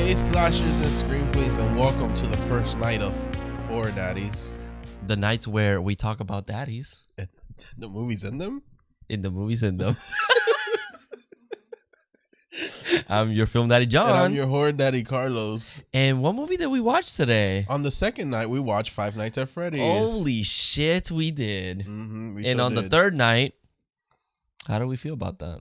Hey, slashers and scream queens, and welcome to the first night of Horror Daddies. The nights where we talk about daddies. And the movies in them? In the movies in them. I'm your film daddy, John. And I'm your horror daddy, Carlos. And what movie did we watch today? On the second night, we watched Five Nights at Freddy's. Holy shit, we did. Mm-hmm, and on the third night, how do we feel about that?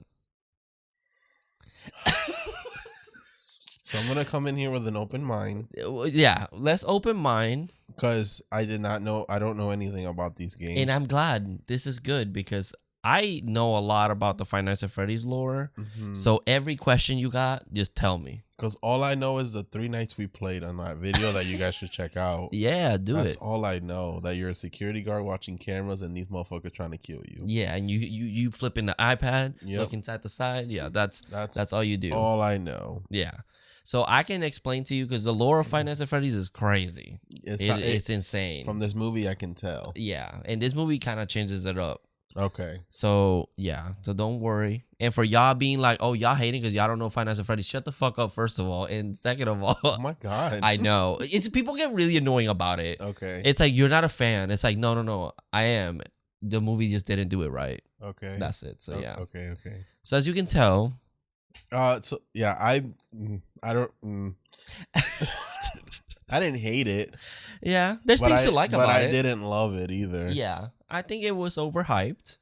So I'm going to come in here with an open mind. Yeah, let's open mind. Because I don't know anything about these games. And I'm glad this is good because I know a lot about the Five Nights at Freddy's lore. Mm-hmm. So every question you got, just tell me. Because all I know is the 3 nights we played on that video that you guys should check out. Yeah, That's all I know. That you're a security guard watching cameras and these motherfuckers trying to kill you. Yeah, and you flipping the iPad, looking side to side. Yeah, that's all you do. All I know. Yeah. So I can explain to you because the lore of Five Nights at Freddy's is crazy. It's insane. From this movie, I can tell. Yeah, and this movie kind of changes it up. Okay. So, yeah. So don't worry. And for y'all being like, oh, y'all hating because y'all don't know Five Nights at Freddy's, shut the fuck up, first of all. And second of all. Oh, my God. I know. People get really annoying about it. Okay. It's like, you're not a fan. It's like, no. I am. The movie just didn't do it right. Okay. That's it. So, yeah. Okay. So, as you can tell. So, yeah, I don't. I didn't hate it. Yeah. There's things to like about it. But I didn't love it either. Yeah. I think it was overhyped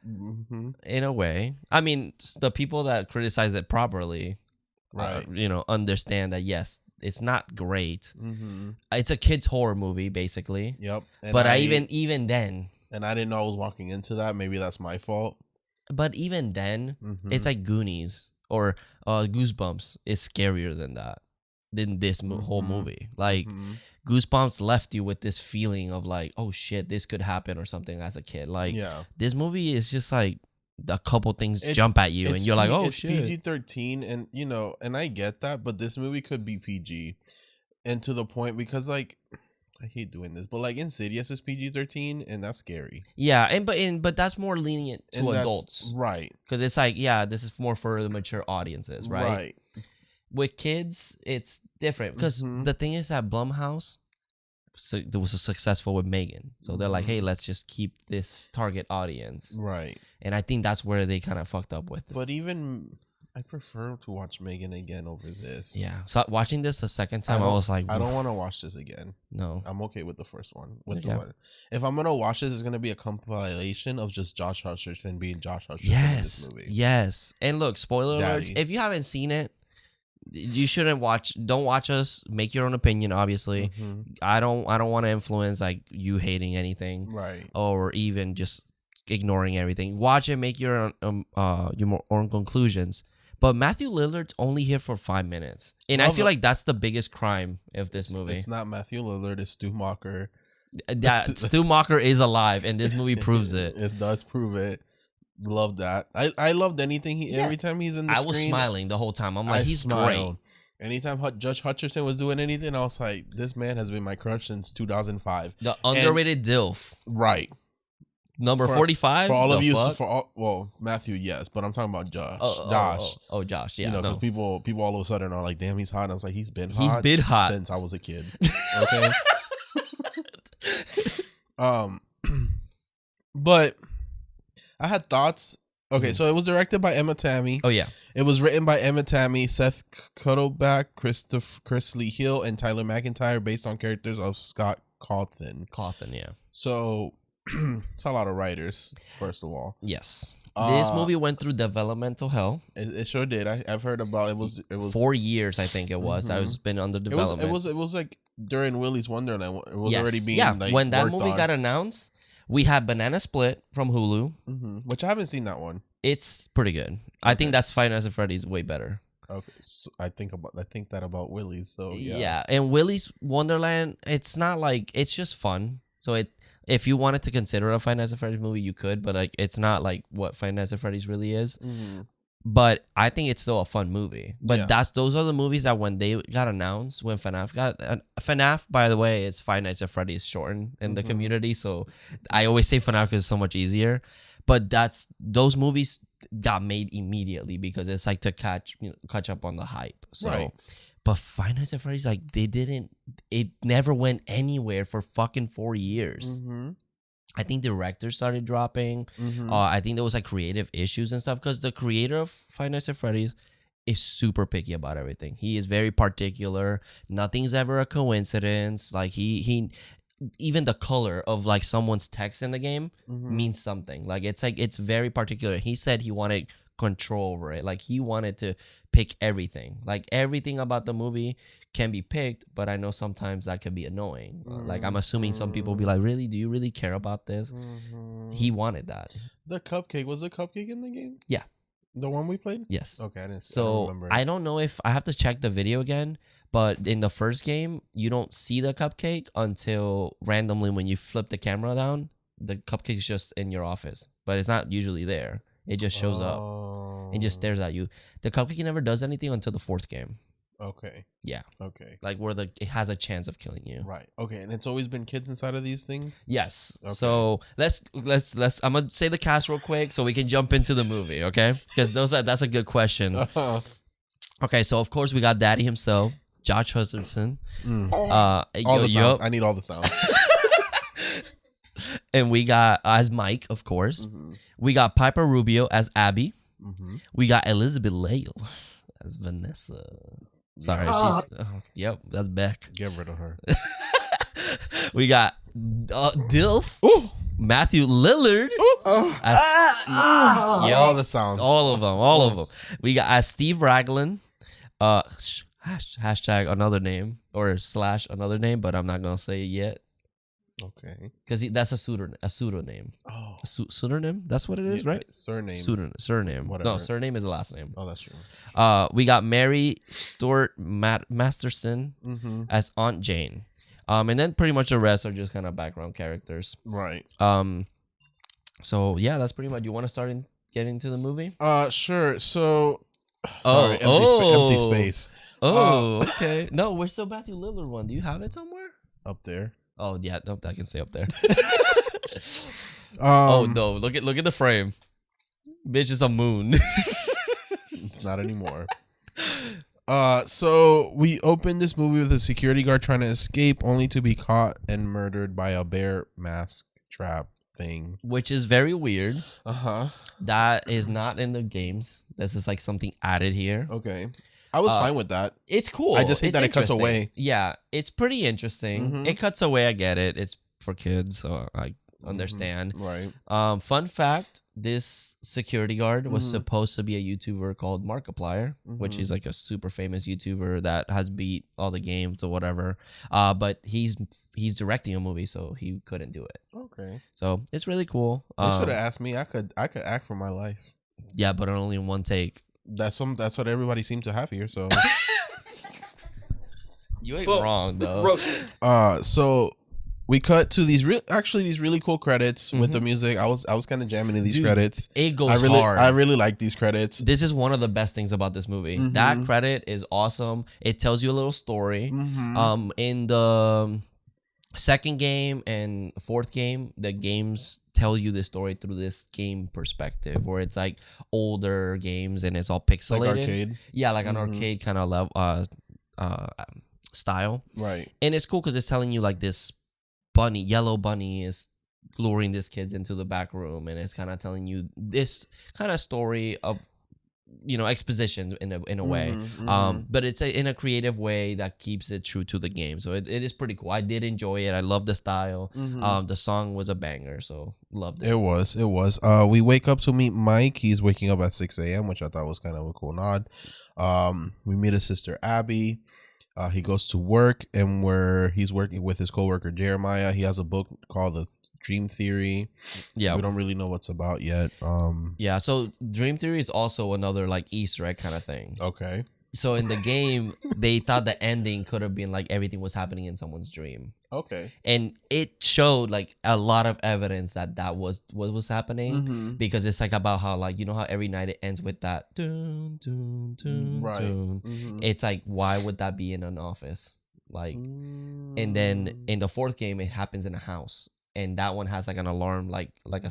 in a way. I mean, the people that criticize it properly, right? Understand that yes, it's not great. Mm-hmm. It's a kids' horror movie, basically. Yep. And but even then, and I didn't know I was walking into that. Maybe that's my fault. But even then, it's like Goonies or Goosebumps is scarier than this whole movie. Like. Goosebumps left you with this feeling of like, oh shit, this could happen or something as a kid. Like, this movie is just like a couple things jump at you and you're like, oh shit. It's PG-13 and and I get that, but this movie could be PG. And to the point because like, I hate doing this, but like Insidious is PG-13 and that's scary. Yeah, but that's more lenient to adults. Right. Because it's like, yeah, this is more for the mature audiences, right? Right. With kids, it's different because the thing is that Blumhouse was successful with Megan. So they're like, hey, let's just keep this target audience. Right. And I think that's where they kind of fucked up with it. But even I prefer to watch Megan again over this. Yeah. So watching this a second time, I was like, I don't want to watch this again. No. I'm okay with the first one. If I'm going to watch this, it's going to be a compilation of just Josh Hutcherson being Josh Hutcherson in this movie. Yes. And look, spoiler alerts, if you haven't seen it, you shouldn't don't watch us. Make your own opinion, obviously. I don't want to influence like you hating anything, right? Or even just ignoring everything. Watch it, make your own conclusions. But Matthew Lillard's only here for 5 minutes, and I feel like that's the biggest crime of this movie. It's not Matthew Lillard, it's Stu Macher. Stu Macher is alive, and this movie proves it. It does prove it. Love that. I loved anything every time he's in the screen. I was smiling the whole time. I'm like, he's smiled. Great. Anytime Judge Hutcherson was doing anything, I was like, this man has been my crush since 2005. The underrated DILF. Right. Number 45? For all of you, well, Matthew, yes, but I'm talking about Josh. Josh, yeah. Because people all of a sudden are like, damn, he's hot. And I was like, he's been hot since I was a kid. Okay. But I had thoughts. Okay, so it was directed by Emma Tammy. Oh, yeah. It was written by Emma Tammy, Seth Cuddleback, Chris Lee Hill, and Tyler McIntyre based on characters of Scott Cawthon. Yeah. So it's a lot of writers, first of all. Yes. This movie went through developmental hell. It sure did. I've heard about it. It was 4 years, I think it was. That was been under development. It was like during Willy's Wonderland. It was already being when that movie got announced. We had Banana Split from Hulu, which I haven't seen that one. It's pretty good. Okay. I think that's Five Nights at Freddy's way better. Okay, so I think that about Willy's. So yeah. Yeah, and Willy's Wonderland, it's not like it's just fun. So if you wanted to consider a Five Nights at Freddy's movie, you could, but like it's not like what Five Nights at Freddy's really is. But I think it's still a fun movie. But those are the movies that when they got announced, when FNAF, by the way, is Five Nights at Freddy's shortened in the community. So I always say FNAF because it's so much easier. But those movies got made immediately because it's like to catch up on the hype. So, But Five Nights at Freddy's, like, it never went anywhere for fucking 4 years. Mm-hmm. I think directors started dropping. Mm-hmm. I think there was like creative issues and stuff because the creator of Five Nights at Freddy's is super picky about everything. He is very particular. Nothing's ever a coincidence. Like he even the color of like someone's text in the game means something. Like it's very particular. He said he wanted control over it. Like he wanted to pick everything. Like everything about the movie can be picked, but I know sometimes that can be annoying. Like I'm assuming some people be like, really? Do you really care about this? He wanted that. The cupcake, was a cupcake in the game? Yeah. The one we played? Yes. Okay, I So remember. I don't know if I have to check the video again, but in the first game, you don't see the cupcake until randomly when you flip the camera down, the cupcake is just in your office, but it's not usually there. It just shows up and just stares at you. The cupcake never does anything until the fourth game. Okay. Yeah. Okay. Like where it has a chance of killing you. Right. Okay. And it's always been kids inside of these things? Yes. Okay. So let's I'm gonna say the cast real quick so we can jump into the movie, okay? Because that's a good question. Okay, so of course we got Daddy himself, Josh Hutcherson. All the sounds. I need all the sounds. And we got as Mike, of course. We got Piper Rubio as Abby. We got Elizabeth Lale as Vanessa. Sorry, yep, that's Beck. Get rid of her. We got Dilf. Ooh. Matthew Lillard. As, All the sounds. all of them. We got as Steve Raglan. Hashtag another name or / another name, but I'm not gonna say it yet. Okay. Because that's a pseudonym. Oh. A pseudonym? That's what it is, right? Surname. Surname. Whatever. No, surname is the last name. Oh, that's true. We got Mary Stuart Masterson as Aunt Jane. And then pretty much the rest are just kind of background characters. Right. So yeah, that's pretty much. You want to start getting into the movie? Sure. So. Sorry, empty space. Okay. No, where's the Matthew Lillard one? Do you have it somewhere? Up there. Oh yeah, nope, I can say up there. Oh no, look at the frame. Bitch is a moon. It's not anymore. So we opened this movie with a security guard trying to escape, only to be caught and murdered by a bear mask trap thing, which is very weird. That is not in the games. This is like something added here. Okay. I was fine with that. It's cool. I just hate that it cuts away. Yeah, it's pretty interesting. It cuts away. I get it. It's for kids, so I understand. Right. Fun fact: this security guard was supposed to be a YouTuber called Markiplier, which is like a super famous YouTuber that has beat all the games or whatever. But he's directing a movie, so he couldn't do it. Okay. So it's really cool. They should have asked me. I could act for my life. Yeah, but only in one take. That's what everybody seemed to have here. So you ain't wrong though. So we cut to these really cool credits with the music. I was kind of jamming in these credits. It goes hard. I really like these credits. This is one of the best things about this movie. That credit is awesome. It tells you a little story. In the second game and fourth game, the games tell you the story through this game perspective, where it's like older games and it's all pixelated. Like arcade. Yeah, like an arcade kind of level style. Right. And it's cool because it's telling you like this yellow bunny is luring these kids into the back room, and it's kind of telling you this kind of story of, exposition in a way. But it's in a creative way that keeps it true to the game. So it is pretty cool. I did enjoy it. I love the style. The song was a banger, so loved it. It was. We wake up to meet Mike. He's waking up at 6 a.m., which I thought was kind of a cool nod. We meet his sister Abby. He goes to work, and where he's working with his coworker Jeremiah. He has a book called The Dream Theory. Yeah, we don't really know what's about yet. Yeah, so Dream Theory is also another like Easter egg kind of thing. Okay. So in the game, they thought the ending could have been like everything was happening in someone's dream. Okay. And it showed like a lot of evidence that was what was happening, because it's like about how like, how every night it ends with that dun, dun, dun, right. Dun. It's like, why would that be in an office? Like, and then in the fourth game, it happens in a house. and that one has like an alarm, like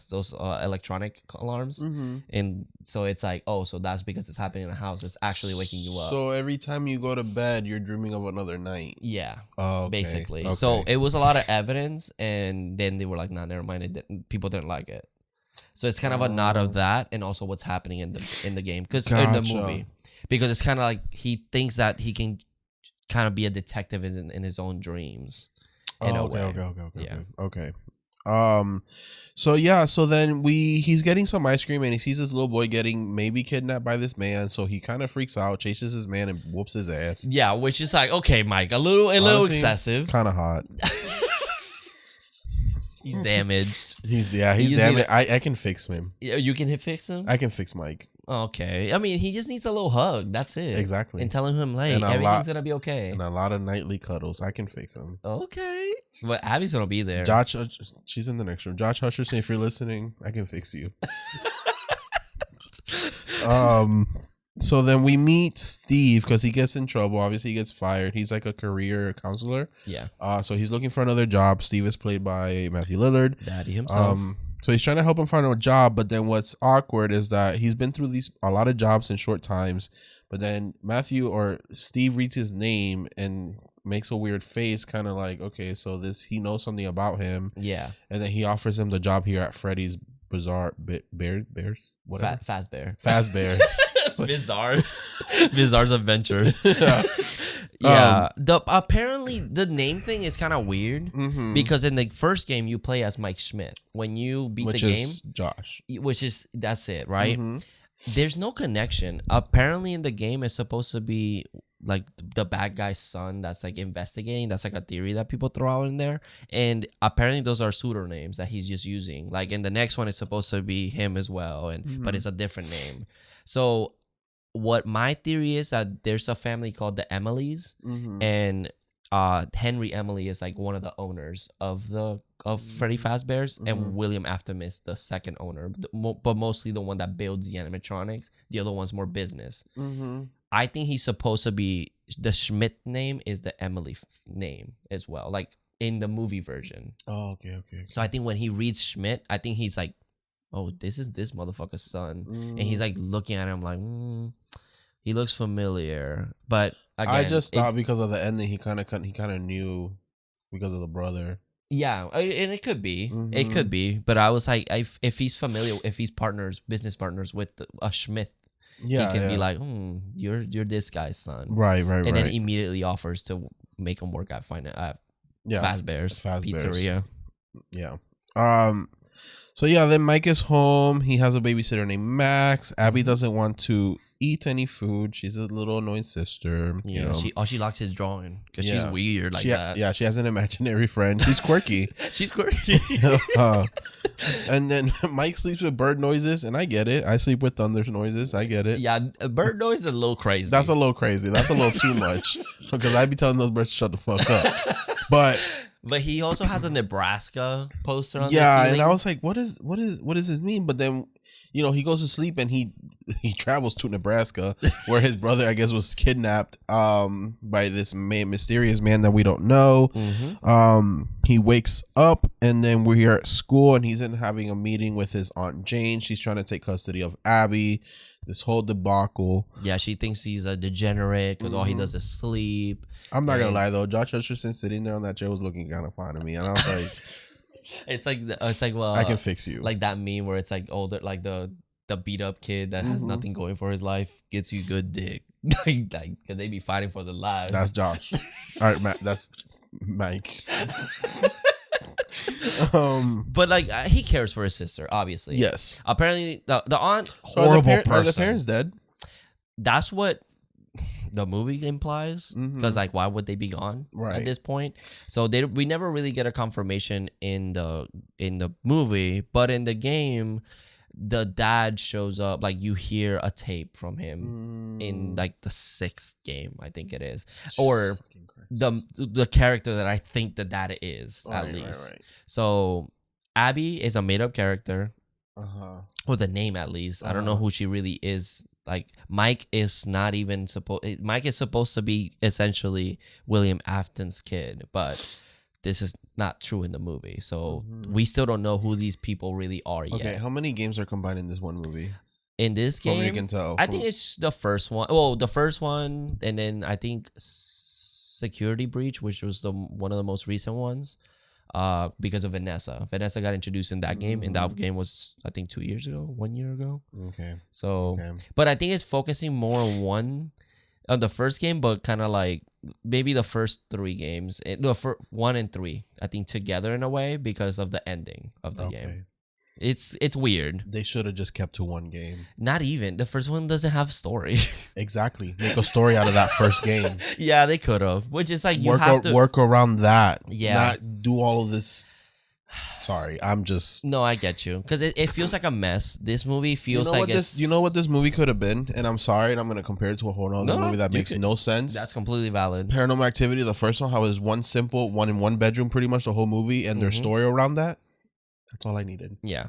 those electronic alarms, and so it's like, oh, so that's because it's happening in the house. It's actually waking you up. So every time you go to bed, you're dreaming of another night. Yeah. Oh, okay. Basically. Okay. So it was a lot of evidence, and then they were like, nah, never mind. People didn't like it. So it's kind of a nod of that, and also what's happening in the game, because in the movie, because it's kind of like he thinks that he can kind of be a detective in his own dreams. Okay. So then he's getting some ice cream, and he sees this little boy getting maybe kidnapped by this man. So he kind of freaks out, chases his man, and whoops his ass. Yeah, which is like, okay, Mike, a little excessive, kind of hot. He's damaged. He's damaged. I can fix him. You can fix him? I can fix Mike. Okay. I mean, he just needs a little hug. That's it. Exactly. And telling him, like, everything's going to be okay. And a lot of nightly cuddles. I can fix him. Okay. But Abby's going to be there. Josh, she's in the next room. Josh Hutcherson, if you're listening, I can fix you. So then we meet Steve because he gets in trouble. Obviously, he gets fired. He's like a career counselor. Yeah. So he's looking for another job. Steve is played by Matthew Lillard. Daddy himself. So he's trying to help him find a job, but then what's awkward is that he's been through a lot of jobs in short times, but then Steve reads his name and makes a weird face, kind of like, okay, so he knows something about him. Yeah. And then he offers him the job here at Freddy's Bizarre Bears? Whatever. Fast Bears. Bizarre's Adventures. Yeah. Apparently the name thing is kind of weird because in the first game you play as Mike Schmidt. When you beat the game, which is Josh. That's it, right? There's no connection. Apparently in the game it's supposed to be like the bad guy's son that's like investigating. That's like a theory that people throw out in there. And apparently those are pseudonames that he's just using. Like in the next one it's supposed to be him as well, but it's a different name. So what my theory is that there's a family called the Emilys, and Henry Emily is like one of the owners of Freddy Fazbear's, and William Afton is the second owner, but mostly the one that builds the animatronics. The other one's more business. I think he's supposed to be, the Schmidt name is the Emily name as well, like in the movie version. Oh, okay. So I think when he reads Schmidt, I think he's like, oh, this is this motherfucker's son. And he's like looking at him like, he looks familiar. But again, I just thought because of the ending, he kind of knew because of the brother. Yeah, and it could be. It could be. But I was like, if he's familiar, if he's business partners with a Schmidt, he can be like, you're this guy's son. Right. And then immediately offers to make him work at Fazbear's Pizzeria. Yeah. So yeah, then Mike is home. He has a babysitter named Max. Abby doesn't want to eat any food. She's a little annoying sister. Yeah, she likes his drawing because she's weird like that. Yeah, she has an imaginary friend. She's quirky. She's quirky. And then Mike sleeps with bird noises, and I get it. I sleep with thunder noises. I get it. Yeah, bird noise is a little crazy. That's a little crazy. That's a little too much because I'd be telling those birds to shut the fuck up. But he also has a Nebraska poster on the ceiling. ceiling. And I was like, what does this mean? But then, he goes to sleep and he travels to Nebraska where his brother, I guess, was kidnapped by this mysterious man that we don't know. He wakes up and then we're here at school and he's having a meeting with his Aunt Jane. She's trying to take custody of Abby. This whole debacle. Yeah, she thinks he's a degenerate because all he does is sleep. I'm not gonna lie though, Josh Hutcherson sitting there on that chair was looking kind of fine to me, and I was like, it's like well, I can fix you. Like that meme where it's like like the beat up kid that has nothing going for his life gets you good dick, like because they be fighting for their lives. That's Josh. All right, Matt. That's Mike. But like he cares for his sister, obviously. Yes. Apparently, the aunt horrible person. Are the parents dead? That's what the movie implies. Because like, why would they be gone at this point? So we never really get a confirmation in the movie, but in the game, the dad shows up. Like you hear a tape from him in like the 6th game, I think it is, or the character that I think the dad is at least. Right. So Abby is a made up character, or the name at least. I don't know who she really is. Like Mike is not even supposed. Mike is supposed to be essentially William Afton's kid, but this is not true in the movie. So we still don't know who these people really are yet. Okay, how many games are combined in this one movie? In this game, from what you can tell, I think it's the first one. Well, the first one, and then I think Security Breach, which was one of the most recent ones, because of Vanessa. Vanessa got introduced in that game, and that game was, I think, 1 year ago. Okay. So, but I think it's focusing more on the first game, but kind of like maybe the first 3 games, the first 1 and 3, I think, together in a way because of the ending of the game. It's weird. They should have just kept to one game. Not even. The first one doesn't have story. Exactly. Make a story out of that first game. Yeah, they could have. Which is like work around that. Yeah. Not do all of this. Sorry, I'm just. No, I get you. Because it feels like a mess. This movie feels you know what this movie could have been? And I'm sorry, and I'm going to compare it to a whole other movie that makes no sense. That's completely valid. Paranormal Activity, the first one, how it was one in one bedroom pretty much the whole movie, and their story around that. That's all I needed. Yeah.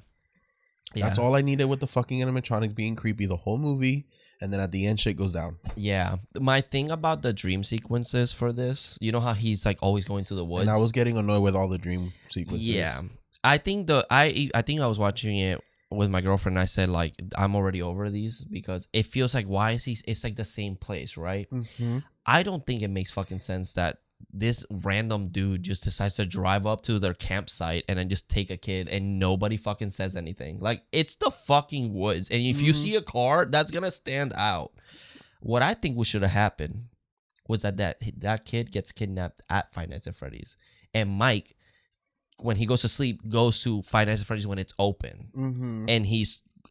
That's all I needed with the fucking animatronics being creepy the whole movie, and then at the end shit goes down. Yeah. My thing about the dream sequences for this, you know how he's like always going to the woods? And I was getting annoyed with all the dream sequences. Yeah. I think I was watching it with my girlfriend and I said like I'm already over these because it feels like why is it's like the same place, right? Mm-hmm. I don't think it makes fucking sense that this random dude just decides to drive up to their campsite and then just take a kid and nobody fucking says anything. Like, it's the fucking woods. And if you see a car, that's going to stand out. What I think should have happened was that kid gets kidnapped at Five Nights at Freddy's. And Mike, when he goes to sleep, goes to Five Nights at Freddy's when it's open. Mm-hmm. And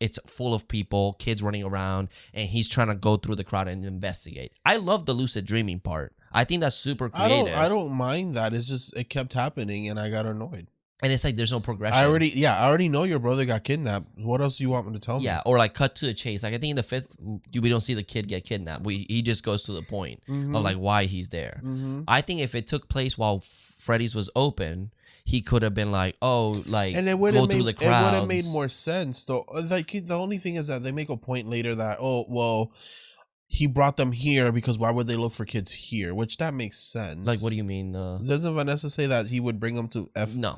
it's full of people, kids running around, and he's trying to go through the crowd and investigate. I love the lucid dreaming part. I think that's super creative. I don't mind that. It's just it kept happening and I got annoyed. And it's like there's no progression. I already know your brother got kidnapped. What else do you want me to tell me? Yeah, or like cut to the chase. Like I think in the 5th, we don't see the kid get kidnapped. He just goes to the point of like why he's there. Mm-hmm. I think if it took place while Freddy's was open, he could have been like, and it would have made the crowds. It would have made more sense though. Like the only thing is that they make a point later that he brought them here because why would they look for kids here? Which that makes sense. Like, what do you mean? Doesn't Vanessa say that he would bring them to No.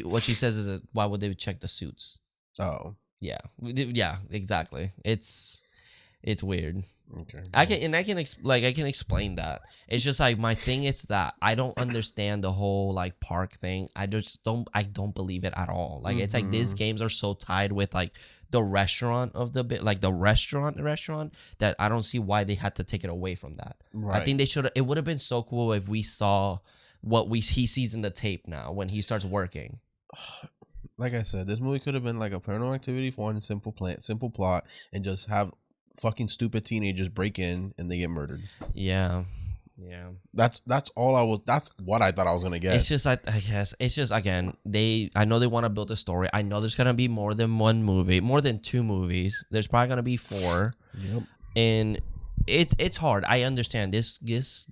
What she says is that why would they check the suits? Oh. Yeah. Yeah, exactly. It's weird. Okay. I can explain that. It's just like my thing is that I don't understand the whole like park thing. I don't believe it at all. Like it's like these games are so tied with like the restaurant of the bit, like the restaurant that I don't see why they had to take it away from that. Right. I think it would have been so cool if we saw what he sees in the tape now when he starts working. Like I said, this movie could have been like a Paranormal Activity 1 simple plot and just have fucking stupid teenagers break in and they get murdered. Yeah. That's what I thought I was gonna get. It's just I guess it's just again I know they want to build a story. I know there's gonna be more than one movie, more than 2 movies. There's probably gonna be 4. Yep. And it's hard. I understand this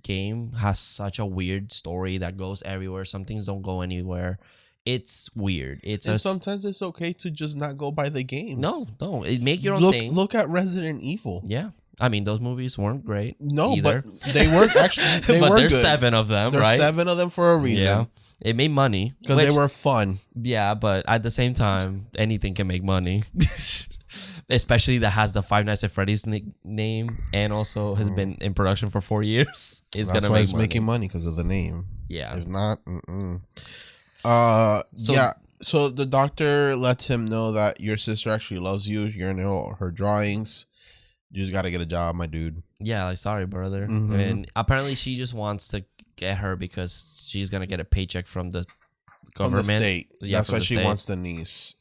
game has such a weird story that goes everywhere. Some things don't go anywhere. It's weird. Sometimes it's okay to just not go by the games. No. Make your own thing. Look at Resident Evil. Yeah. I mean, those movies weren't great. No, either. But they weren't actually. But there's good. 7 of them, there's right? 7 of them for a reason. Yeah. It made money. Because they were fun. Yeah, but at the same time, anything can make money. Especially that has the Five Nights at Freddy's name and also has been in production for 4 years. That's why it's making money because of the name. Yeah. If not, So the doctor lets him know that your sister actually loves you. You're in her drawings. You just got to get a job, my dude. Yeah, like, sorry, brother. Mm-hmm. And apparently she just wants to get her because she's going to get a paycheck from the government. From the state. Yeah, that's why she wants the niece.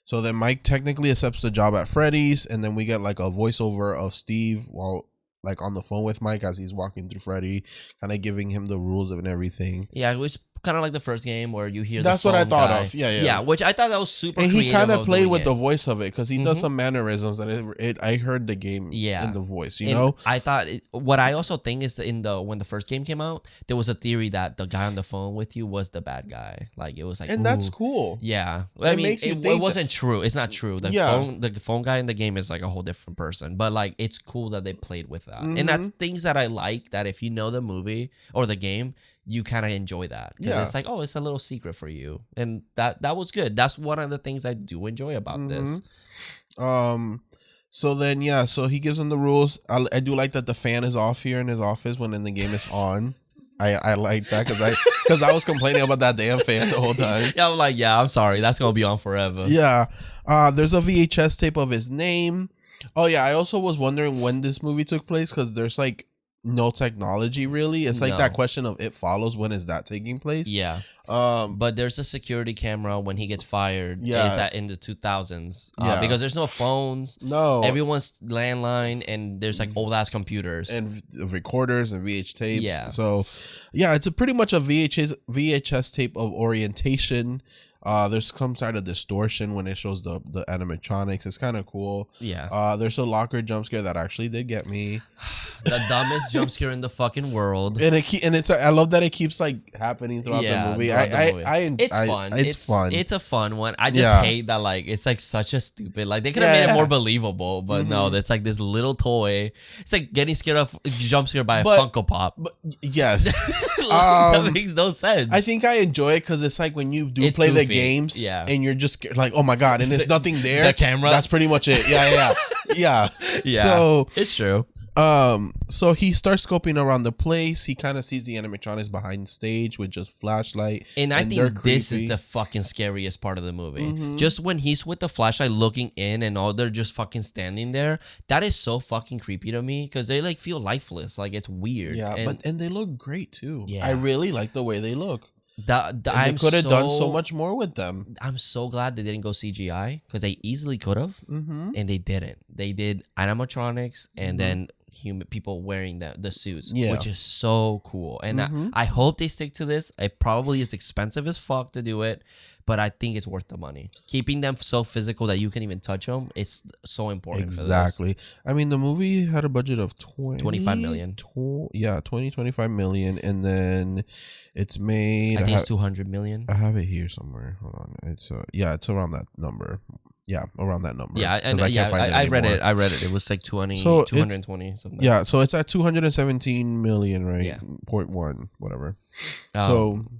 So then Mike technically accepts the job at Freddy's, and then we get like a voiceover of Steve while like on the phone with Mike as he's walking through Freddy, kind of giving him the rules of and everything. Yeah, it was kind of like the first game where you hear that's the what I thought guy. Of. Yeah. Yeah, which I thought that was super. And he kind of played with the voice of it because he does some mannerisms that I heard the game in the voice. You know, I thought what I also think is when the first game came out, there was a theory that the guy on the phone with you was the bad guy. Like it was like, and that's cool. Yeah, I mean, it wasn't true. It's not true. The phone guy in the game is like a whole different person. But like, it's cool that they played with that, and that's things that I like. That if you know the movie or the game, you kind of enjoy that because Yeah. it's like, oh, it's a little secret for you, and that was good. That's one of the things I do enjoy about this. So then, yeah, so he gives them the rules. I do like that the fan is off here in his office when the game is on. I like that because I was complaining about that damn fan the whole time. Yeah, I'm like, yeah, I'm sorry, that's gonna be on forever. Yeah, there's a VHS tape of his name. Oh yeah, I also was wondering when this movie took place because there's like no technology really. It's like that question of It Follows. When is that taking place? Yeah. But there's a security camera when he gets fired. Yeah. Is that in the 2000s? Yeah. Because there's no phones. No. Everyone's landline, and there's like old ass computers and recorders and VH tapes. Yeah. So, yeah, it's pretty much a VHS tape of orientation. There's some sort of distortion when it shows the animatronics. It's kind of cool. Yeah. There's a locker jump scare that actually did get me. The dumbest jump scare in the fucking world. And I love that it keeps like happening throughout the movie. It's fun. It's fun. It's a fun one. I just hate that like it's like such a stupid, like they could have made it more believable, but no, that's like this little toy. It's like getting scared of jump scare by a Funko Pop. But yes. That makes no sense. I think I enjoy it because it's like when you do play the games, and you're just scared, like, oh my god, and there's nothing there. The camera. That's pretty much it. Yeah. So it's true. So he starts scoping around the place. He kind of sees the animatronics behind stage with just flashlight, and I think this is the fucking scariest part of the movie. Just when he's with the flashlight looking in, and all they're just fucking standing there. That is so fucking creepy to me because they like feel lifeless. Like it's weird. Yeah, and they look great too. Yeah. I really like the way they look. They could have done so much more with them. I'm so glad they didn't go CGI because they easily could have, and they didn't. They did animatronics and then human people wearing the suits, which is so cool. And I hope they stick to this. It probably is expensive as fuck to do it, but I think it's worth the money. Keeping them so physical that you can even touch them is so important. Exactly. I mean, the movie had a budget of 25 million. 25 million, and then it's made. I think it's 200 million. I have it here somewhere. Hold on. It's around that number. Yeah, around that number. Yeah, I read it. It was like 220 something. Yeah, so it's at 217 million, right? Yeah. 0.1, whatever.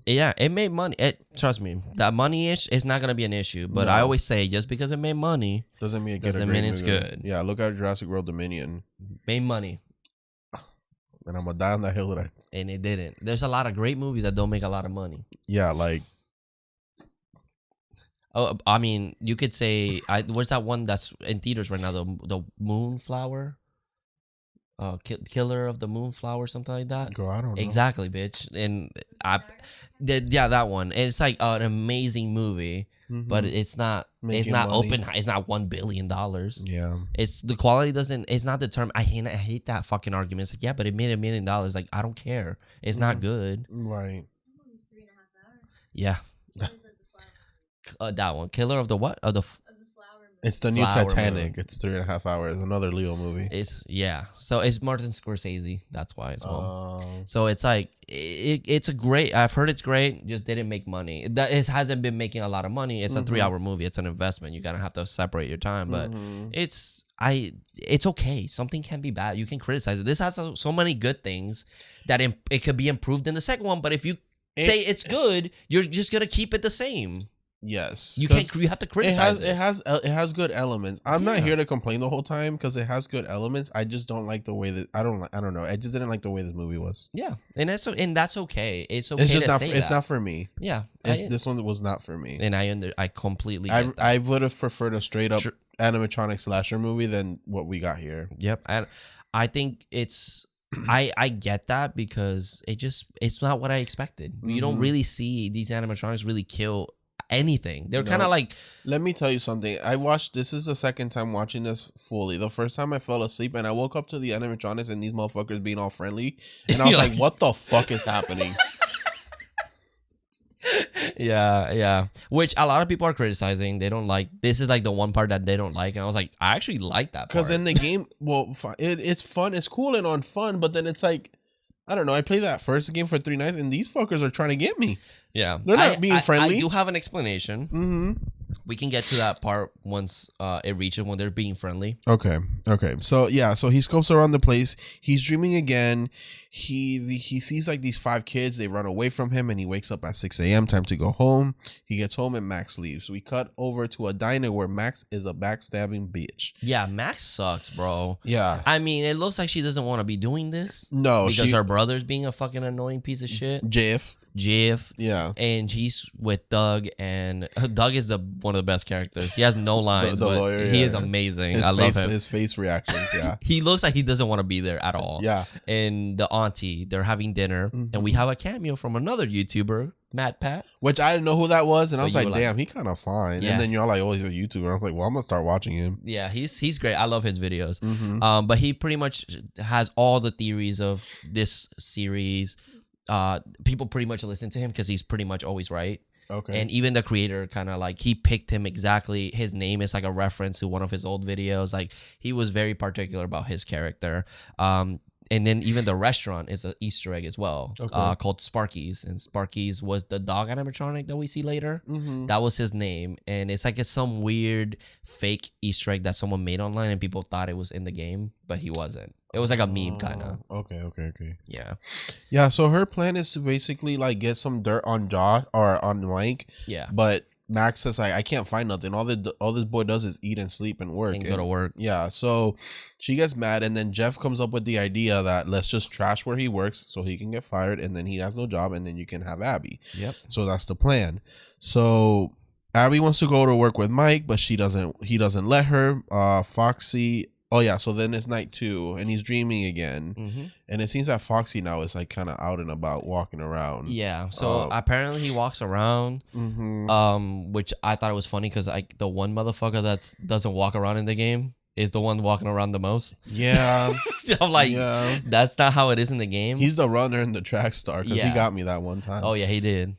It made money. Trust me, that money is not gonna be an issue. But I always say, just because it made money doesn't mean it's good. Yeah, look at Jurassic World Dominion. Made money. And I'm gonna die on that hill and it didn't. There's a lot of great movies that don't make a lot of money. Yeah, like. Oh, I mean, you could say, where's that one that's in theaters right now? The Moonflower, Killer of the Moonflower, something like that. Girl, I don't know. Exactly, bitch. And that one. And it's like an amazing movie, but it's not. It's not money. It's not $1 billion. Yeah. It's the quality doesn't. It's not determined. I hate that fucking argument. It's like, yeah, but it made $1 million. Like, I don't care. It's not good. Right. Yeah. That one, Killer of the what? Of the Flower. It's the new Titanic. Movie. It's 3.5 hours. Another Leo movie. So it's Martin Scorsese. That's why as well. So it's like it's a great. I've heard it's great. Just didn't make money. It hasn't been making a lot of money. It's a 3-hour movie. It's an investment. You gotta have to separate your time. But it's okay. Something can be bad. You can criticize it. This has so many good things that it could be improved in the second one. But if you say it's good, you're just gonna keep it the same. Yes, you have to criticize it. It has good elements. I'm not here to complain the whole time because it has good elements. I just don't like the way that I don't know. I just didn't like the way this movie was. Yeah, and that's okay. It's okay. It's just not. It's not for me. Yeah, this one was not for me. And I completely. I would have preferred a straight up animatronic slasher movie than what we got here. Yep, and I think it's. I get that because it's not what I expected. You don't really see these animatronics really kill anything. They're kind of like. Let me tell you something. This is the second time watching this fully. The first time I fell asleep and I woke up to the animatronics and these motherfuckers being all friendly, and I was like, "What the fuck is happening?" Yeah. Which a lot of people are criticizing. They don't like. This is like the one part that they don't like, and I was like, I actually like that part. Because in the game, it's fun. It's cool and on fun, but then it's like, I don't know. I played that first game for 3 nights, and these fuckers are trying to get me. Yeah, they're not being friendly. I do have an explanation. We can get to that part once it reaches when they're being friendly. Okay. So yeah, so he scopes around the place. He's dreaming again. He sees like these 5 kids. They run away from him, and he wakes up at 6 a.m. Time to go home. He gets home, and Max leaves. We cut over to a diner where Max is a backstabbing bitch. Yeah, Max sucks, bro. Yeah. I mean, it looks like she doesn't want to be doing this. No, because her brother's being a fucking annoying piece of shit. Jiff. Yeah. And he's with Doug, and Doug is one of the best characters. He has no lines, the lawyer, he is amazing. I love him. His face reactions, yeah. He looks like he doesn't want to be there at all. Yeah. And the auntie, they're having dinner, and we have a cameo from another YouTuber, Matt Pat. Which I didn't know who that was, and I was like, damn, he kind of fine. Yeah. And then you're like, oh, he's a YouTuber. I was like, well, I'm going to start watching him. Yeah, he's great. I love his videos. But he pretty much has all the theories of this series. People pretty much listen to him because he's pretty much always right. Okay. And even the creator kind of like, he picked him exactly. His name is like a reference to one of his old videos. Like, he was very particular about his character. And then even the restaurant is an Easter egg as well, called Sparky's. And Sparky's was the dog animatronic that we see later. That was his name. And it's like some weird fake Easter egg that someone made online, and people thought it was in the game, but he wasn't. It was like a meme kind of. Okay. Yeah. Yeah, so her plan is to basically like get some dirt on Josh or on Mike. Yeah. But Max says like, I can't find nothing. All this boy does is eat and sleep and work. And go to work. Yeah, so she gets mad, and then Jeff comes up with the idea that let's just trash where he works so he can get fired, and then he has no job, and then you can have Abby. Yep. So that's the plan. So Abby wants to go to work with Mike, but he doesn't let her. Foxy. Oh yeah, so then it's night 2, and he's dreaming again, and it seems that Foxy now is like kind of out and about, walking around. Yeah, so apparently he walks around, which I thought it was funny because like the one motherfucker that doesn't walk around in the game is the one walking around the most. Yeah, I'm like, that's not how it is in the game. He's the runner and the track star because he got me that one time. Oh yeah, he did.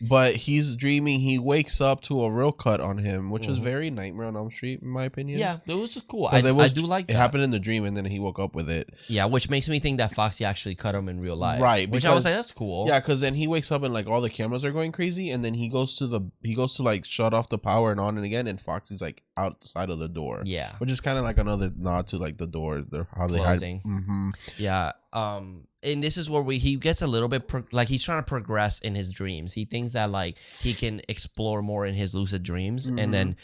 But he's dreaming. He wakes up to a real cut on him, which was very Nightmare on Elm Street, in my opinion. Yeah, it was just cool. I do like that. It happened in the dream, and then he woke up with it. Yeah, which makes me think that Foxy actually cut him in real life. Right. Which I was like, that's cool. Yeah, because then he wakes up and like all the cameras are going crazy, and then he goes to like shut off the power and on and again, and Foxy's like outside of the door. Yeah. Which is kind of like another nod to like the door, how they closing. hide. Yeah. And this is where he gets a little bit like he's trying to progress in his dreams. He thinks that like he can explore more in his lucid dreams, and then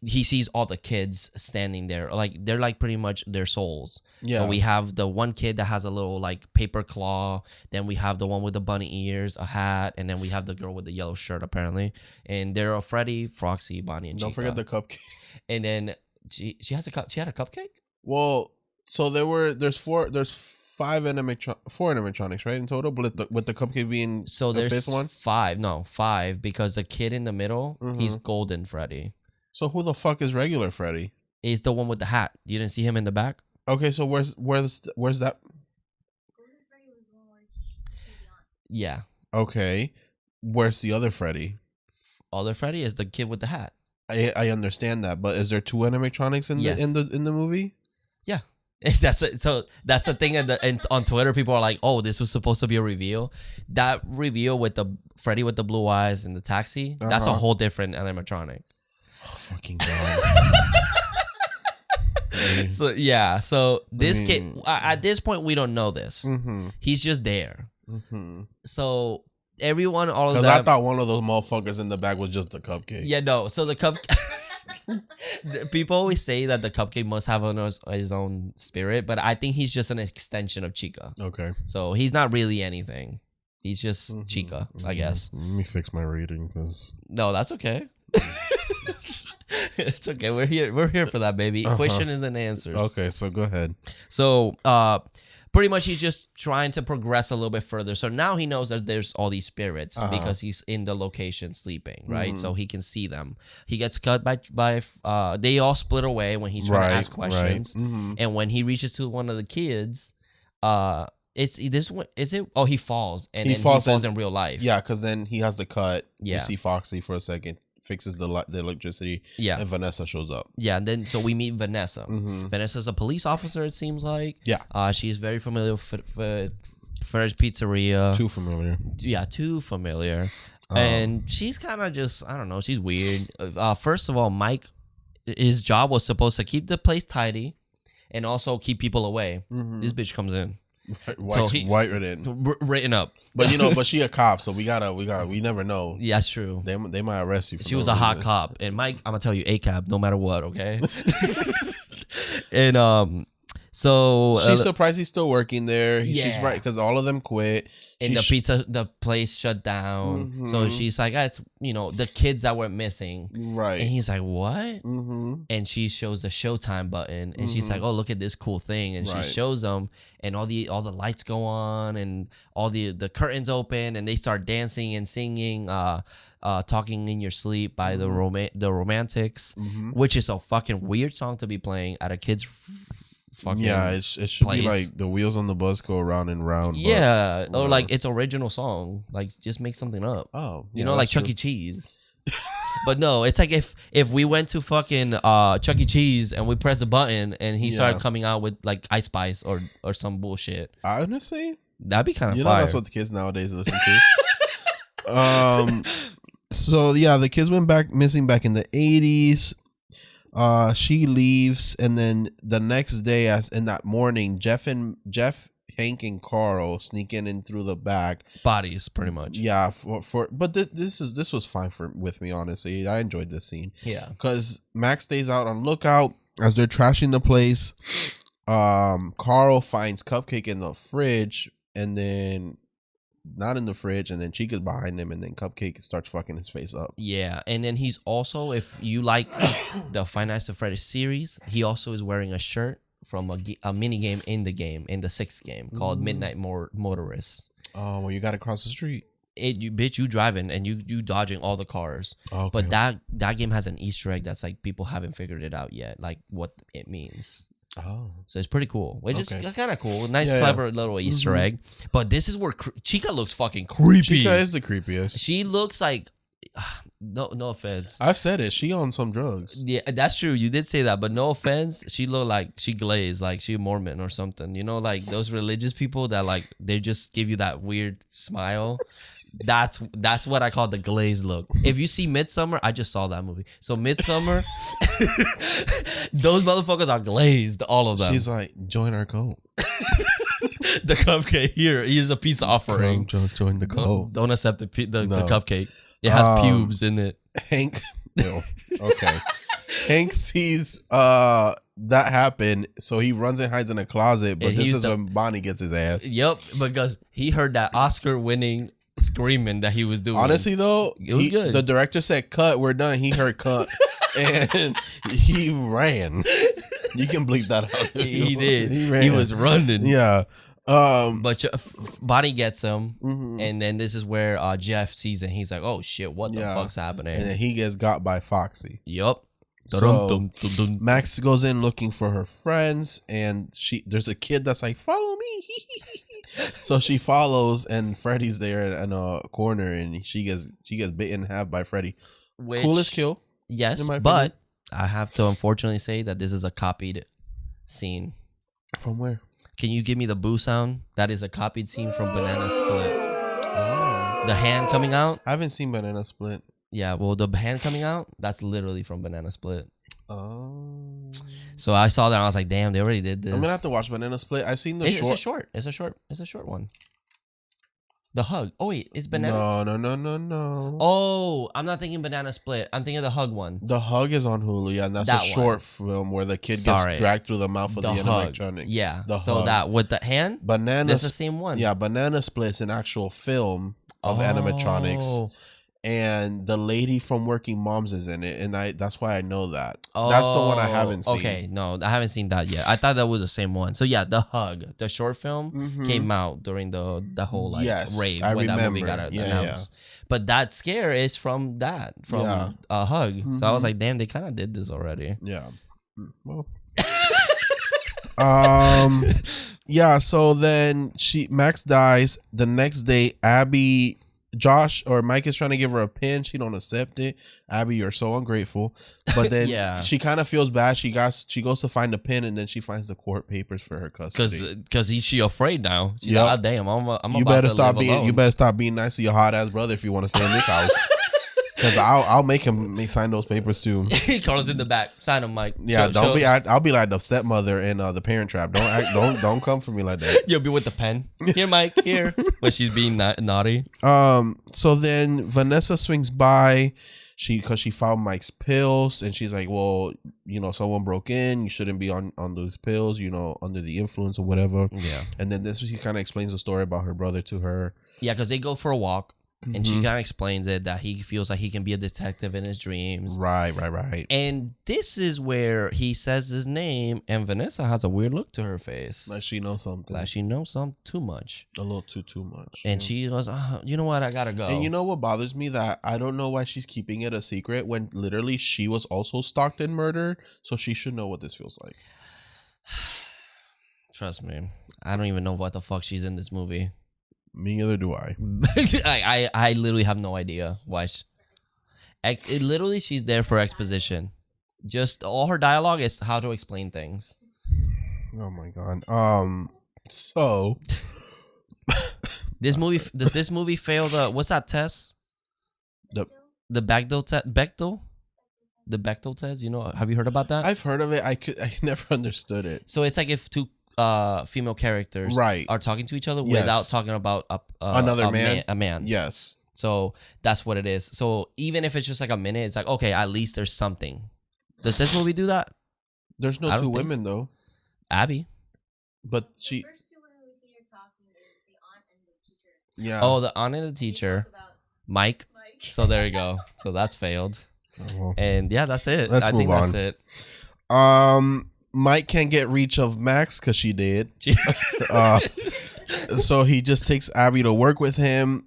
he sees all the kids standing there, like they're like pretty much their souls. Yeah. So we have the one kid that has a little like paper claw, then we have the one with the bunny ears, a hat, and then we have the girl with the yellow shirt apparently, and they're Freddy, Foxy, Bonnie, and Don't Chica. forget the cupcake. And then she had a cupcake. Well, so there's 4 animatronics, right, in total, but with the cupcake being the 5th one? 5 because the kid in the middle, he's Golden Freddy. So who the fuck is regular Freddy? He's the one with the hat. You didn't see him in the back? Okay, so where's that? Yeah. Okay, where's the other Freddy? Other Freddy is the kid with the hat. I understand that, but is there 2 animatronics in the movie? Yeah. That's it. So that's the thing. And on Twitter, people are like, "Oh, this was supposed to be a reveal." That reveal with the Freddy with the blue eyes and the taxi, that's a whole different animatronic. Oh, fucking god. So yeah. So this kid, at this point, we don't know this. He's just there. So everyone, all of them. Because I thought one of those motherfuckers in the back was just the cupcake. Yeah, no. So the cupcake. People always say that the cupcake must have his own spirit, but I think he's just an extension of Chica. Okay. So he's not really anything. He's just Chica, I guess. Let me fix my reading, because no, that's okay. It's okay. We're here for that, baby. Questions and answers. Okay, so go ahead. So, pretty much he's just trying to progress a little bit further. So now he knows that there's all these spirits because he's in the location sleeping, right? So he can see them. He gets cut by they all split away when he's trying to ask questions. Right. And when he reaches to one of the kids, it's this one, is it? Oh, he falls. And he falls in real life. Yeah, because then he has the cut. Yeah. We see Foxy for a second. Fixes the electricity, and Vanessa shows up. Yeah, and then so we meet Vanessa. Vanessa's a police officer, it seems like. Yeah. She's very familiar with Freddy's Pizzeria. Too familiar. Yeah, too familiar. And she's kind of just, I don't know, she's weird. First of all, Mike, his job was supposed to keep the place tidy and also keep people away. This bitch comes in. White written. Written up. But but she a cop, so we never know. Yeah, that's true. They might arrest you. She was a hot cop. And Mike, I'm gonna tell you, ACAB, no matter what, okay? And so she's surprised he's still working there. Yeah. She's right because all of them quit. And the place shut down. So she's like, it's the kids that were missing. Right. And he's like, what? And she shows the Showtime button, and she's like, oh, look at this cool thing. And she shows them, and all the lights go on, and all the curtains open, and they start dancing and singing. Talking in Your Sleep by the Romantics, which is a fucking weird song to be playing at a kid's fucking it should place. be like the wheels on the bus go round and round. Yeah, or like it's original song. Like just make something up. Oh, you know, like Chuck E. Cheese. But no, it's like if we went to fucking Chuck E. Cheese and we pressed a button and he started coming out with like Ice Spice or some bullshit. Honestly, that'd be kind of fire. That's what the kids nowadays listen to. So yeah, the kids went missing back in the 80s. She leaves, and then the next day, in that morning, Jeff, Hank, and Carl sneak in through the back. Bodies, pretty much. Yeah, but this was fine with me, honestly. I enjoyed this scene. Yeah, because Max stays out on lookout as they're trashing the place. Carl finds Cupcake in the fridge, and then not in the fridge, and then Chica's behind him, and then Cupcake starts fucking his face up. Yeah, and then he's also, if you like the Five Nights at Freddy's series, he also is wearing a shirt from a mini game in the 6th game called Midnight Motorist. Oh, well, you got to cross the street. You driving and you dodging all the cars. Okay. But that game has an Easter egg that's like people haven't figured it out yet, like what it means. Oh, so it's pretty cool. Which is kind of cool. Nice, clever little Easter egg. But this is where Chica looks fucking creepy. Chica is the creepiest. She looks like no offense. I've said it. She on some drugs. Yeah, that's true. You did say that, but no offense. She looked like she glazed, like she Mormon or something. You know, like those religious people that like they just give you that weird smile. That's what I call the glazed look. If you see Midsummer, I just saw that movie. So Midsummer, those motherfuckers are glazed, all of them. She's like, join our cult. The cupcake here. Here's a peace offering. Join the cult. Don't accept the cupcake. It has pubes in it. Hank. No. Okay. Hank sees that happen, so he runs and hides in a closet. But this is when Bonnie gets his ass. Yep, because he heard that Oscar-winning screaming that he was doing. Honestly though, it was good. The director said cut, we're done. He heard cut and he ran. You can bleep that out. He did. He was running. Yeah. But Bonnie gets him, and then this is where Jeff sees it. He's like, oh shit, what the fuck's happening? And then he gets got by Foxy. Yup. So Max goes in looking for her friends, and there's a kid that's like, follow me. So she follows, and Freddy's there in a corner, and she gets bitten in half by Freddy. Coolest kill. Yes, but I have to unfortunately say that this is a copied scene. From where? Can you give me the boo sound? That is a copied scene from Banana Split. Oh. The hand coming out? I haven't seen Banana Split. Yeah, well, the hand coming out, that's literally from Banana Split. Oh. So I saw that and I was like, damn, they already did this. I'm gonna have to watch Banana Split. I've seen the short. It's a short one. The Hug. Oh wait, it's Banana. No. Oh, I'm not thinking Banana Split. I'm thinking the Hug one. The Hug is on Hulu, yeah, and that's a short film where the kid gets dragged through the mouth of the animatronic. Yeah. So that with the hand, that's the same one. Yeah, Banana Split's an actual film of animatronics. And the lady from Working Moms is in it, and that's why I know that. That's the one I haven't seen. Okay, no, I haven't seen that yet. I thought that was the same one. So yeah, The Hug, the short film, came out during the whole like rave when that movie got announced. But that scare is from Hug. So I was like, damn, they kind of did this already. Yeah. Well. Yeah. So then Max dies. The next day, Abby Josh or Mike is trying to give her a pin. She don't accept it. Abby, you're so ungrateful. But then she kind of feels bad. She goes to find the pin, and then she finds the court papers for her custody. Because she afraid now. She's like, oh, damn, I'm you about better to stop live being. alone. You better stop being nice to your hot ass brother if you want to stay in this house. Because I'll make him sign those papers too. Carlos in the back. Sign them, Mike. Yeah, I'll be like the stepmother in the Parent Trap. Don't come for me like that. You'll be with the pen. Here, Mike. Here. When she's being naughty. So then Vanessa swings by. Because she found Mike's pills, and she's like, well, someone broke in. You shouldn't be on those pills. Under the influence or whatever. Yeah. And then she kind of explains the story about her brother to her. Yeah, because they go for a walk. And she kind of explains it that he feels like he can be a detective in his dreams. Right. And this is where he says his name, and Vanessa has a weird look to her face. Like she knows something. Like she knows something too much. A little too much. And she goes, you know what? I gotta go. And you know what bothers me? That I don't know why she's keeping it a secret when literally she was also stalked and murdered. So she should know what this feels like. Trust me. I don't even know what the fuck she's in this movie. Me neither do I. I literally have no idea why. Literally, she's there for exposition. Just all her dialogue is how to explain things. Oh my god. So does this movie fail the what's that test? The Bechdel test. The Bechdel test. Have you heard about that? I've heard of it. I never understood it. So it's like if two female characters are talking to each other without talking about another man. A man. Yes. So that's what it is. So even if it's just like a minute, it's like, okay, at least there's something. Does this movie do that? There's no two women though. Abby. But she. The first two women we see her talking is the aunt and the teacher. Yeah. Oh, the aunt and the teacher. Mike. So there you go. So that's failed. Oh. And yeah, that's it. Let's move on. That's it. Mike can't get reach of Max because she did. So he just takes Abby to work with him.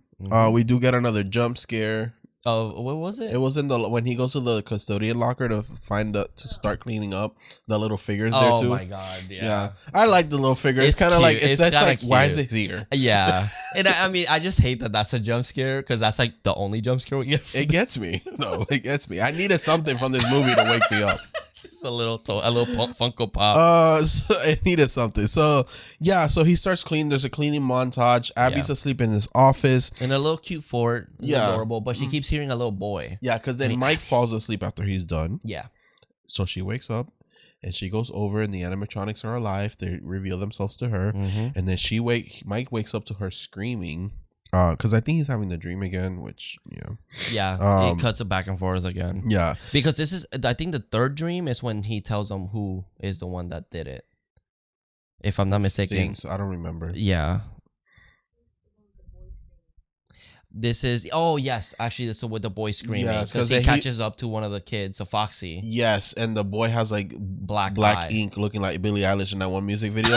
We do get another jump scare. Oh, what was it? It was when he goes to the custodian locker to start cleaning up the little figures there too. Oh my god, yeah. I like the little figure. It's kind of like that's like cute. Why is it here? Yeah, and I just hate that that's a jump scare because that's like the only jump scare we get. It gets me. No, it gets me. I needed something from this movie to wake me up. Just a little Funko Pop. So it needed something. So yeah, so he starts cleaning. There's a cleaning montage. Abby's asleep in his office in a little cute fort. Adorable, but she keeps hearing a little boy. Yeah, because then Mike falls asleep after he's done. Yeah. So she wakes up and she goes over, and the animatronics are alive. They reveal themselves to her, and then Mike wakes up to her screaming. Because I think he's having the dream again, which, it cuts it back and forth again. Yeah. Because I think the third dream is when he tells them who is the one that did it. If I'm not mistaken. I don't remember. Yeah. This is, actually, this is with the boy screaming. Because he catches up to one of the kids, so Foxy. Yes, and the boy has like black ink looking like Billie Eilish in that one music video.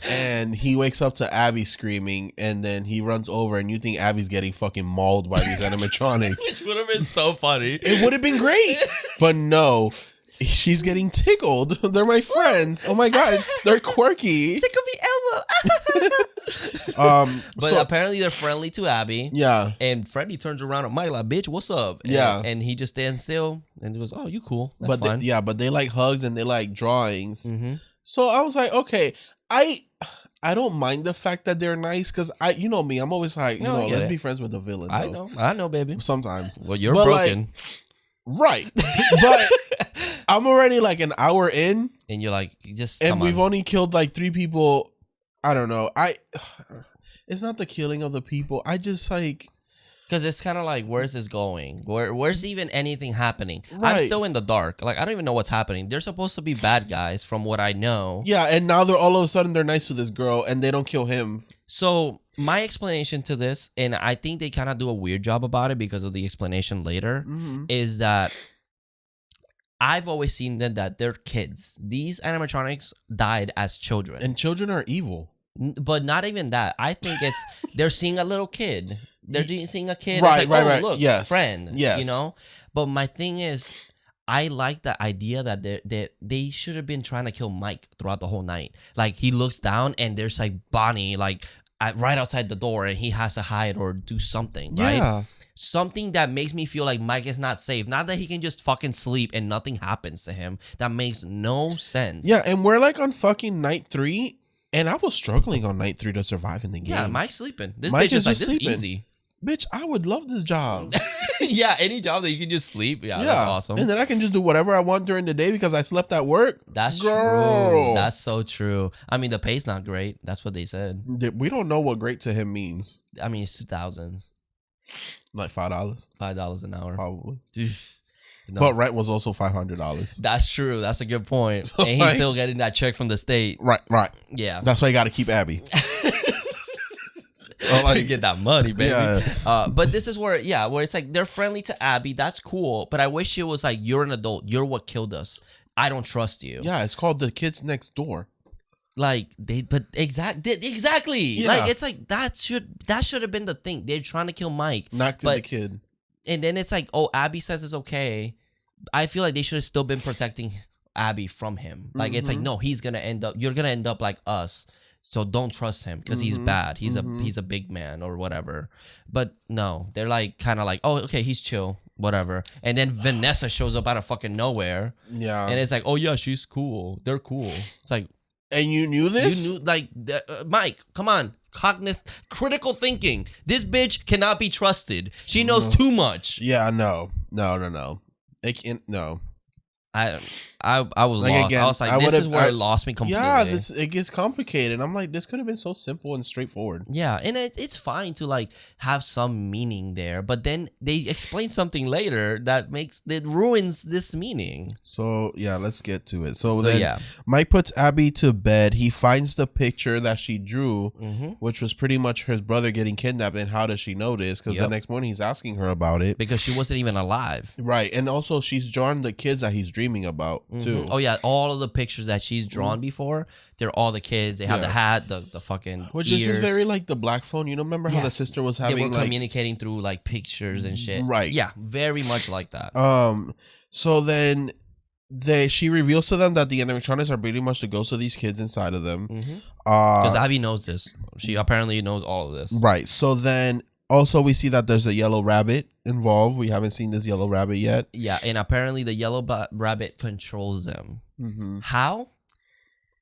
and he wakes up to Abby screaming, and then he runs over, and you think Abby's getting fucking mauled by these animatronics. Which would have been so funny. It would have been great. But no. She's getting tickled. They're my friends. Oh my god, they're quirky. Tickle me elbow. But apparently they're friendly to Abby. Yeah. And Freddy turns around at Mike like, "Bitch, what's up?" And he just stands still and he goes, "Oh, you cool? That's fine." But they like hugs and they like drawings. So I was like, okay, I don't mind the fact that they're nice because you know me, I'm always like, let's be friends with the villain. I know, baby. Sometimes. Well, you're broken. Right. But I'm already like an hour in. And you're like, we've only killed like 3 people. I don't know. It's not the killing of the people. I just like. Because it's kind of like, where's this going? Where's even anything happening? Right. I'm still in the dark. Like, I don't even know what's happening. They're supposed to be bad guys from what I know. Yeah, and now all of a sudden they're nice to this girl and they don't kill him. So my explanation to this, and I think they kind of do a weird job about it because of the explanation later, is that I've always seen that they're kids. These animatronics died as children. And children are evil. But not even that. I think they're seeing a little kid. They're seeing a kid. Right, right. Look, friend. Yes. You know? But my thing is, I like the idea that they should have been trying to kill Mike throughout the whole night. Like, he looks down and there's like Bonnie, like, right outside the door, and he has to hide or do something, right? Yeah. Something that makes me feel like Mike is not safe. Not that he can just fucking sleep and nothing happens to him. That makes no sense. Yeah, and we're like on fucking night 3, and I was struggling on night 3 to survive in the game. Yeah, Mike's sleeping. This Mike bitch is like, just this is sleeping. easy. Bitch, I would love this job. Yeah, any job that you can just sleep. Yeah, that's awesome. And then I can just do whatever I want during the day because I slept at work. That's Girl. true. That's so true. I mean, the pay's not great. That's what they said. We don't know what great to him means. I mean, it's 2000s. Like $5, $5 an hour. probably. No. But rent was also $500. That's true. That's a good point. So, And he's like- still getting that check from the state. Right. Yeah. That's why you got to keep Abby. Like, Get that money, baby. Yeah. But this is where it's like they're friendly to Abby. That's cool. But I wish it was like, you're an adult. You're what killed us. I don't trust you. yeah, it's called The Kids Next Door. Like exactly. Yeah. Like it's like that should have been the thing. They're trying to kill Mike. Not But- the kid. And then it's like, oh, Abby says it's okay. I feel like they should have still been protecting Abby from him. Like it's like, no, you're gonna end up like us. So don't trust him because he's bad. He's a big man or whatever. But no, they're like kind of like, oh, okay, he's chill, whatever. And then Vanessa shows up out of fucking nowhere, Yeah. and it's like, oh yeah, she's cool. They're cool. It's like, And you knew this? you knew, like, Mike, come on. Critical thinking. This bitch cannot be trusted. She knows too much. Yeah, no. It can't, no. I was Like, lost. again, I was like, I this would've- is where it lost me completely. Yeah, it gets complicated. I'm like, this could have been so simple and straightforward. Yeah, and it's fine to like have some meaning there, but then they explain something later that ruins this meaning. So, yeah, let's get to it. So, So, then yeah. Mike puts Abby to bed. He finds the picture that she drew, Mm-hmm. which was pretty much his brother getting kidnapped. And how does she know this? Because the Yep. next morning he's asking her about it. Because she wasn't even alive. Right. And also she's drawn the kids that he's dreaming about, too. Oh yeah, all of the pictures that she's drawn before, they're all the kids. They have the hat, the fucking Which ears. is very like the black phone. You know, remember how Yeah. the sister was They having were like communicating through like pictures and shit. Right. Yeah, very much like that. So then she reveals to them that the animatronics are pretty much the ghosts of these kids inside of them. Because Abby knows this. She apparently knows all of this. Right. So then also we see that there's a yellow rabbit involved. We haven't seen this yellow rabbit yet. Yeah, and apparently the yellow rabbit controls them. How?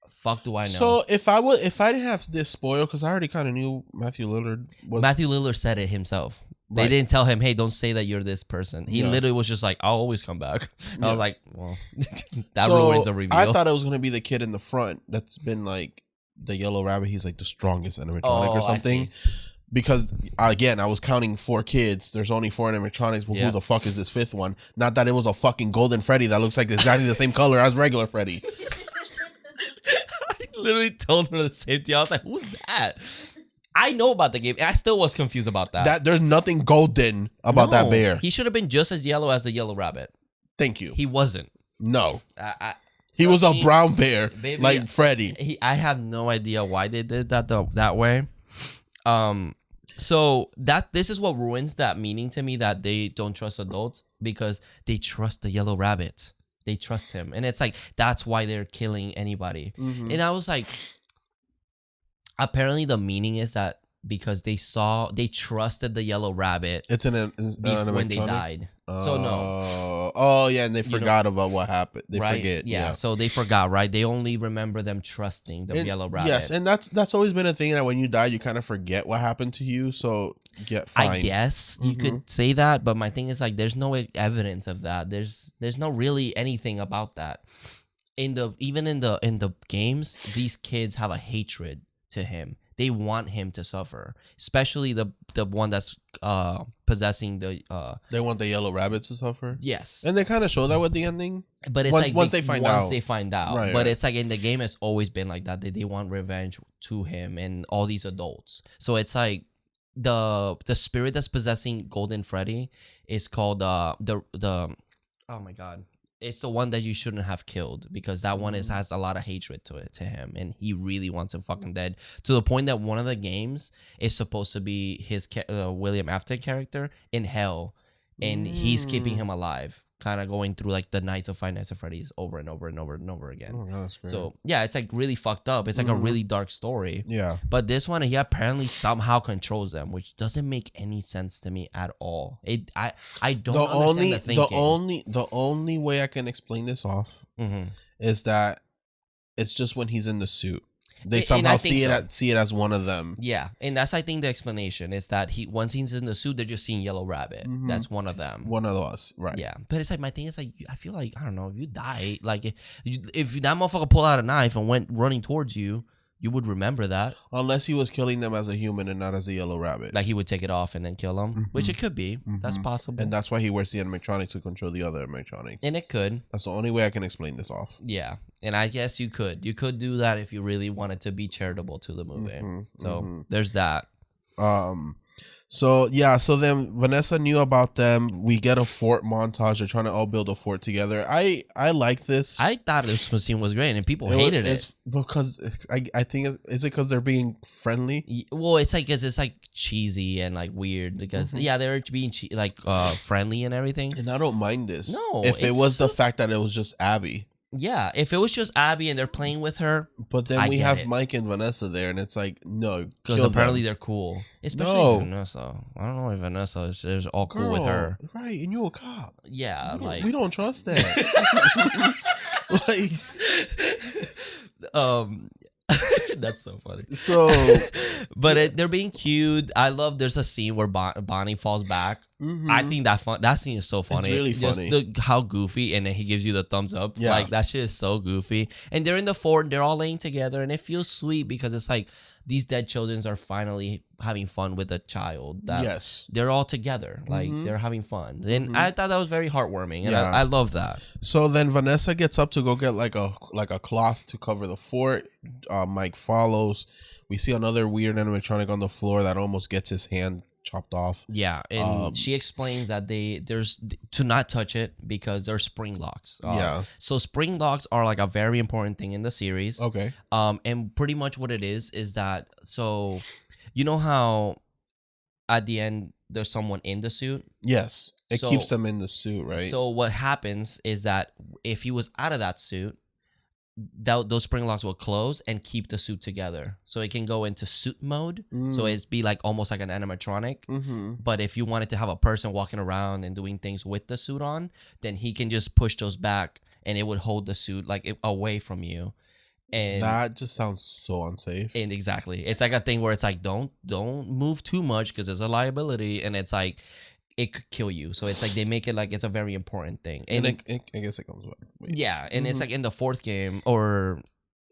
Fuck do I know? So if I didn't have this spoil, because I already kind of knew Matthew Lillard was Matthew Lillard said it himself. They Right. didn't tell him, hey, don't say that you're this person. He Yeah. literally was just like, I'll always come back. I was like, well, that So ruins a reveal. I thought it was gonna be the kid in the front that's been like the yellow rabbit. He's like the strongest animatronic Oh, or I something. Because again, I was counting 4 kids. There's only 4 animatronics. But Yeah. who the fuck is this 5th one? Not that it was a fucking golden Freddy that looks like exactly the same color as regular Freddy. I literally told her the same thing. I was like, who's that? I know about the game. And I still was confused about that. That there's nothing golden about that No, bear. He should have been just as yellow as the yellow rabbit. Thank you. He wasn't. No, I he was a me, brown bear baby, like Freddy. I have no idea why they did that way. So this is what ruins that meaning to me, that they don't trust adults because they trust the yellow rabbit. They trust him, and it's like that's why they're killing anybody. And I was like, apparently the meaning is that because they trusted the yellow rabbit It's an when they animatronic? died. So no. Oh yeah, and they forgot about what happened. They Right? forget. Yeah. So they forgot, right? They only remember them trusting the And- yellow rabbit. Yes, and that's always been a thing that when you die, you kind of forget what happened to you. So fine. I guess you could say that, but my thing is like, there's no evidence of that. There's no really anything about that. Even in the games, these kids have a hatred to him. They want him to suffer, especially the one that's possessing the. They want the yellow rabbit to suffer. Yes, And they kind of show that with the ending. but it's once like they find out. Once they find out, Right, but right. it's like in the game, it's always been like that. They want revenge to him and all these adults. So it's like the spirit that's possessing Golden Freddy is called the oh my god. It's the one that you shouldn't have killed because that one has a lot of hatred to him, and he really wants him fucking dead, to the point that one of the games is supposed to be his William Afton character in hell, and he's keeping him alive kind of going through like the nights of Five Nights at Freddy's over and over and over and over again. Oh, that's great. So yeah, it's like really fucked up. It's like a really dark story. Yeah. But this one, he apparently somehow controls them, which doesn't make any sense to me at all. I don't understand the thinking. The only way I can explain this off is that it's just when he's in the suit. They somehow see it as one of them. Yeah, and that's I think the explanation is that once he's in the suit, they're just seeing Yellow Rabbit. That's one of them. One of us, right? Yeah, but it's like my thing is like I feel like I don't know if you die like if that motherfucker pulled out a knife and went running towards you, you would remember that. Unless he was killing them as a human and not as a Yellow Rabbit. Like he would take it off and then kill them, which it could be. That's possible. And that's why he wears the animatronics to control the other animatronics. And it could. That's the only way I can explain this off. Yeah. And I guess you could do that if you really wanted to be charitable to the movie. So there's that. So then Vanessa knew about them. We get a fort montage. They're trying to all build a fort together. I like this. I thought this scene was great, and people hated it. It's because I think is it because they're being friendly? Well, it's like it's like cheesy and like weird because they're being friendly and everything. And I don't mind this. No, if it was the fact that it was just Abby. Yeah, if it was just Abby and they're playing with her. But then we have Mike and Vanessa there, and it's like, no. Because apparently they're cool. Especially Vanessa. I don't know if Vanessa is all cool with her. Right, and you're a cop. Yeah, we don't trust that. That's so funny. So, but they're being cute. I love. There's a scene where Bonnie falls back. I think that scene is so funny. It's really funny. Just how goofy, and then he gives you the thumbs up. Yeah. Like that shit is so goofy. And they're in the fort. They're all laying together, and it feels sweet because it's like these dead children are finally having fun with a child. Yes, they're all together. Like they're having fun, and I thought that was very heartwarming. And I love that. So then Vanessa gets up to go get like a cloth to cover the fort. Mike follows. We see another weird animatronic on the floor that almost gets his hand chopped off. Yeah, and she explains that there's to not touch it because there's spring locks. So spring locks are like a very important thing in the series. Okay. And pretty much what it is that so you know how at the end there's someone in the suit? Yes. It keeps them in the suit, right? So what happens is that if he was out of that suit, those spring locks will close and keep the suit together, so it can go into suit mode. So it's be like almost like an animatronic. But if you wanted to have a person walking around and doing things with the suit on, then he can just push those back, and it would hold the suit away from you. And that just sounds so unsafe. And exactly, it's like a thing where it's like don't move too much because there's a liability, and it's like it could kill you. So it's like they make it like it's a very important thing. And I guess it comes back. Yeah, and it's like in the fourth game or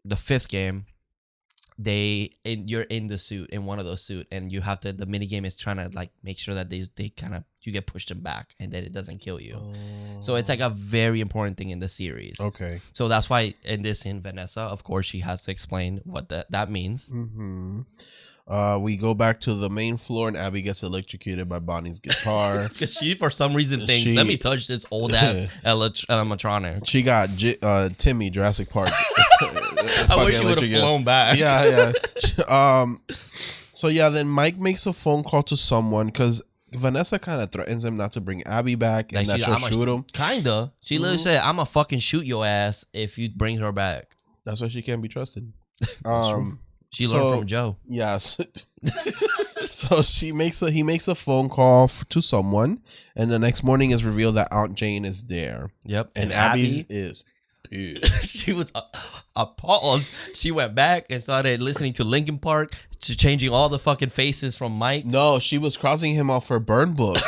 the fifth game, you're in the suit, in one of those suits, and you have to. The mini game is trying to like make sure that they kind of you get pushed them back and that it doesn't kill you. So it's like a very important thing in the series. Okay. So that's why in Vanessa, of course, she has to explain what that means. We go back to the main floor, and Abby gets electrocuted by Bonnie's guitar. Because she, for some reason, thinks, let me touch this old-ass animatronic. She got Timmy, Jurassic Park. I wish she would have flown back. Yeah. So, then Mike makes a phone call to someone, because Vanessa kind of threatens him not to bring Abby back, and that she'll shoot him. Kinda. She literally said, I'm gonna fucking shoot your ass if you bring her back. That's why she can't be trusted. She learned from Joe. Yes. So he makes a phone call to someone, and the next morning is revealed that Aunt Jane is there. Yep. And Abby is pissed. She was appalled. She went back and started listening to Linkin Park, to changing all the fucking faces from Mike. No, she was crossing him off her burn book.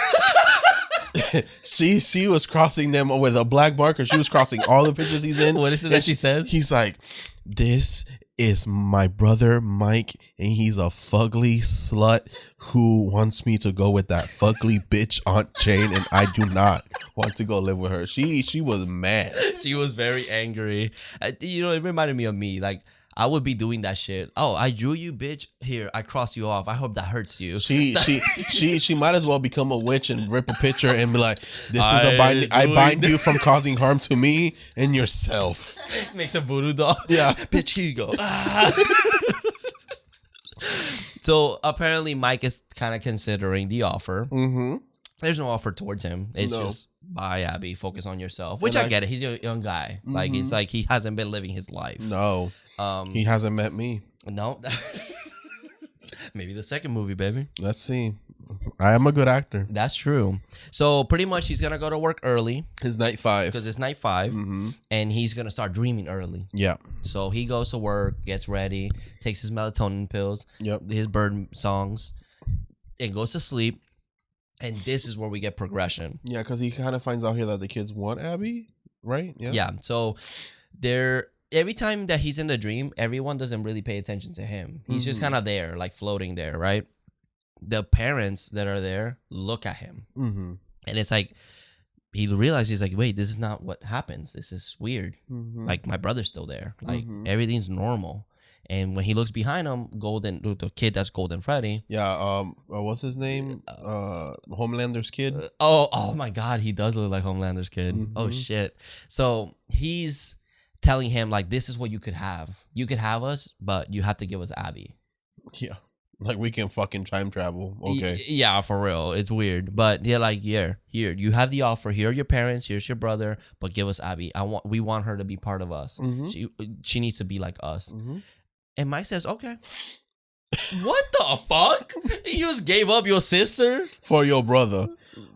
She was crossing them with a black marker. She was crossing all the pictures he's in. What is it that she says? He's like, this is my brother Mike, and he's a fugly slut who wants me to go with that fugly bitch Aunt Jane, and I do not want to go live with her. She was mad. She was very angry. It reminded me of me. Like, I would be doing that shit. Oh, I drew you, bitch. Here, I cross you off. I hope that hurts you. She might as well become a witch and rip a picture and be like, this is a binding. I bind you from causing harm to me and yourself. Makes a voodoo doll. Yeah. Bitch, here you go. So apparently Mike is kind of considering the offer. there's no offer towards him. It's just bye, Abby. Focus on yourself. Which I get it. He's a young guy. Like it's like he hasn't been living his life. No. He hasn't met me. No. Maybe the second movie, baby. Let's see. I am a good actor. That's true. So pretty much he's gonna go to work early. It's night 5. Because it's night 5. And he's gonna start dreaming early. Yeah. So he goes to work, gets ready, takes his melatonin pills, his bird songs, and goes to sleep. And this is where we get progression. Yeah, because he kind of finds out here that the kids want Abby, right? Yeah. So every time that he's in the dream, everyone doesn't really pay attention to him. He's just kind of there, like floating there, right? The parents that are there look at him. And it's like, he realizes, he's like, wait, this is not what happens. This is weird. Like, my brother's still there. Like, everything's normal. And when he looks behind him, the kid that's Golden Freddy. Yeah, what's his name? Homelander's kid. Oh my God, he does look like Homelander's kid. Oh shit. So he's telling him like, this is what you could have. You could have us, but you have to give us Abby. Yeah, like we can fucking time travel. Okay. Yeah, for real. It's weird, but they're like, here, you have the offer. Here are your parents. Here's your brother, but give us Abby. We want her to be part of us. She needs to be like us. And Mike says, okay. What the fuck? You just gave up your sister? For your brother.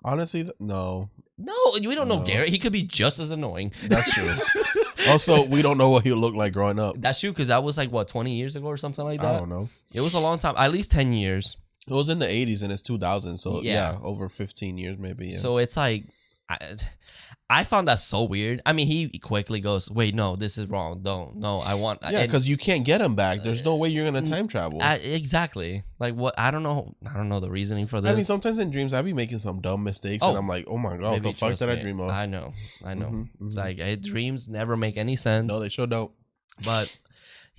Honestly, no. No, we don't know Garrett. He could be just as annoying. That's true. Also, we don't know what he looked like growing up. That's true, because that was like, what, 20 years ago or something like that? I don't know. It was a long time. At least 10 years. It was in the 80s and it's 2000. So, yeah over 15 years maybe. Yeah. So, it's like... I found that so weird. I mean, he quickly goes, wait, no, this is wrong. I want... Yeah, because you can't get him back. There's no way you're going to time travel. Exactly. Like, what? I don't know the reasoning for this. I mean, sometimes in dreams, I be making some dumb mistakes and I'm like, oh my God, what the fuck did I dream of? I know. It's like, dreams never make any sense. No, they sure don't. But...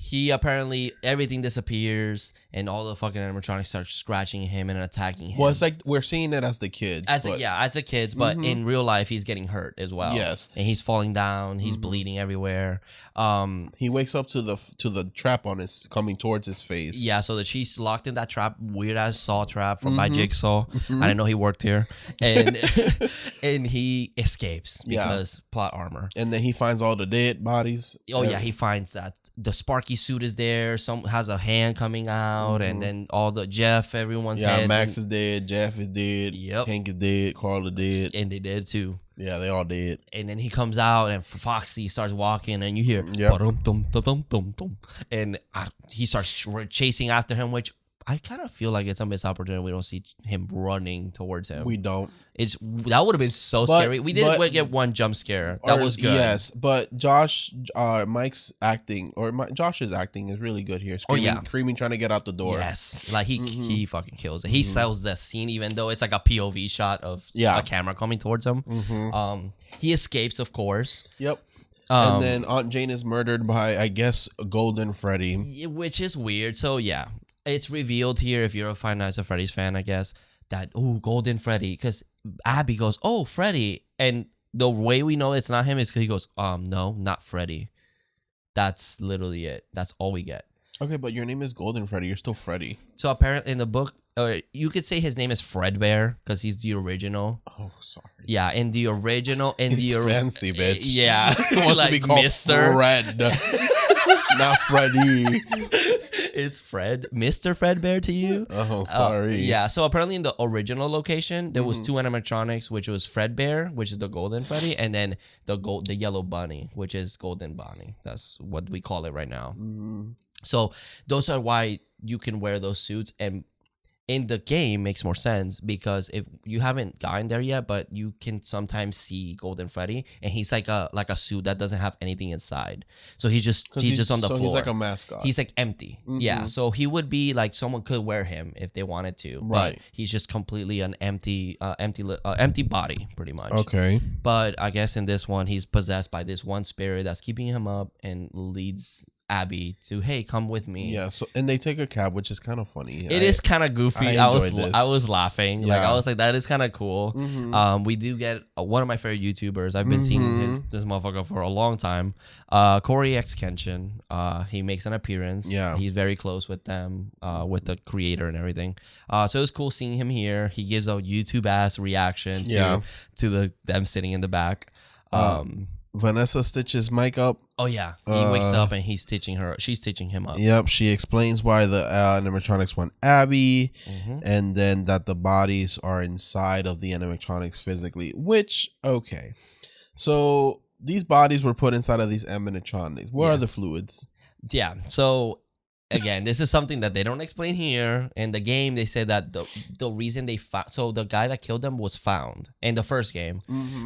he apparently, everything disappears and all the fucking animatronics start scratching him and attacking him. Well, it's like we're seeing it as the kids. As a kids, but in real life, he's getting hurt as well. Yes. And he's falling down. He's bleeding everywhere. He wakes up to the trap coming towards his face. Yeah, so she's locked in that trap, weird ass saw trap from by Jigsaw. I didn't know he worked here. And and he escapes because plot armor. And then he finds all the dead bodies. Oh yeah, he finds that the Sparky suit is there. Some has a hand coming out, and then all the Jeff, everyone's head. Max is dead. Jeff is dead. Yep. Hank is dead. Carl is dead. And they dead too. Yeah, they all dead. And then he comes out, and Foxy starts walking, and you hear, ba-dum-dum-dum-dum-dum. And he starts chasing after him, which I kind of feel like it's a missed opportunity. We don't see him running towards him. We don't. That would have been so scary. We did get one jump scare. That was good. Yes, but Mike's acting, Josh's acting is really good here. Screaming, trying to get out the door. Yes, like he fucking kills it. He sells that scene, even though it's like a POV shot of a camera coming towards him. He escapes, of course. Yep. And then Aunt Jane is murdered by, I guess, Golden Freddy, which is weird. So yeah. It's revealed here, if you're a Five Nights at Freddy's fan, I guess, that, Golden Freddy, because Abby goes, oh, Freddy. And the way we know it's not him is because he goes, no, not Freddy. That's literally it. That's all we get. Okay, but your name is Golden Freddy. You're still Freddy. So apparently in the book, you could say his name is Fredbear because he's the original. Oh, sorry. Yeah, in the original, fancy bitch. Yeah, he wants like to be called Mr. Fred, not Freddy. It's Fred, Mr. Fredbear to you. Oh, sorry. Yeah, so apparently in the original location, there was two animatronics, which was Fredbear, which is the Golden Freddy, and then the Yellow Bunny, which is Golden Bonnie. That's what we call it right now. So those are why you can wear those suits, and in the game makes more sense because if you haven't gotten there yet, but you can sometimes see Golden Freddy, and he's like a suit that doesn't have anything inside. So he's just on the floor. He's like a mascot. He's like empty. Yeah. So he would be like someone could wear him if they wanted to. Right. But he's just completely an empty body, pretty much. Okay. But I guess in this one, he's possessed by this one spirit that's keeping him up and leads Abby to, hey, come with me. Yeah. So and they take a cab, which is kind of funny. It is kind of goofy. I I was enjoyed this. I was laughing. Like Yeah. I was like, that is kind of cool. We do get one of my favorite YouTubers. I've been seeing this motherfucker for a long time. Corey X Kenshin. He makes an appearance. Yeah. He's very close with them, with the creator and everything. So it was cool seeing him here. He gives a YouTube ass reaction to them sitting in the back. Vanessa stitches Mike up. Oh yeah, he wakes up and he's stitching her. She's stitching him up. Yep, she explains why the animatronics want Abby, and then that the bodies are inside of the animatronics physically. Which, okay, so these bodies were put inside of these animatronics. What are the fluids? Yeah, so again, this is something that they don't explain here. In the game, they said that the reason they found, so the guy that killed them was found in the first game,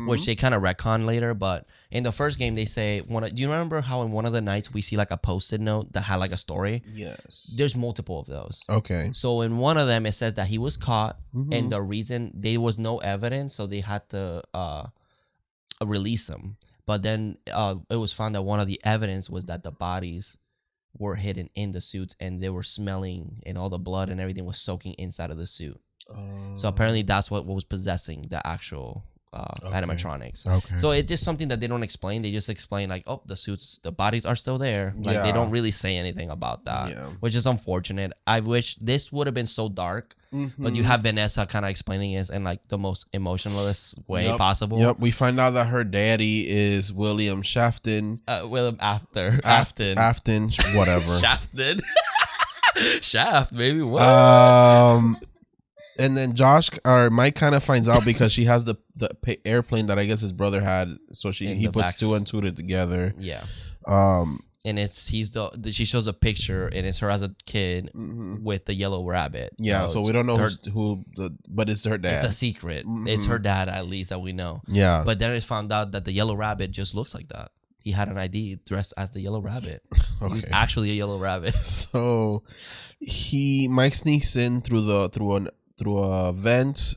which they kind of retcon later. But in the first game, they say, do you remember how in one of the nights we see like a Post-it note that had like a story? Yes. There's multiple of those. Okay. So in one of them, it says that he was caught, and the reason there was no evidence, so they had to release him. But then it was found that one of the evidence was that the bodies were hidden in the suits and they were smelling, and all the blood and everything was soaking inside of the suit. So apparently that's what was possessing the actual animatronics. Okay. So it's just something that they don't explain. They just explain like, oh, the suits, the bodies are still there. Like they don't really say anything about that, which is unfortunate. I wish this would have been so dark, but you have Vanessa kind of explaining it in like the most emotionless way possible. Yep. We find out that her daddy is William Shafton. William Afton, whatever. Shafted. Shaft, maybe what? And then Mike kind of finds out because she has the airplane that I guess his brother had, so he puts two and two together. Yeah. And she shows a picture and it's her as a kid with the yellow rabbit. Yeah, so we don't know but it's her dad. It's a secret. It's her dad, at least, that we know. Yeah. But then it's found out that the yellow rabbit just looks like that. He had an ID dressed as the yellow rabbit. Okay. He was actually a yellow rabbit. So Mike sneaks in through a vent.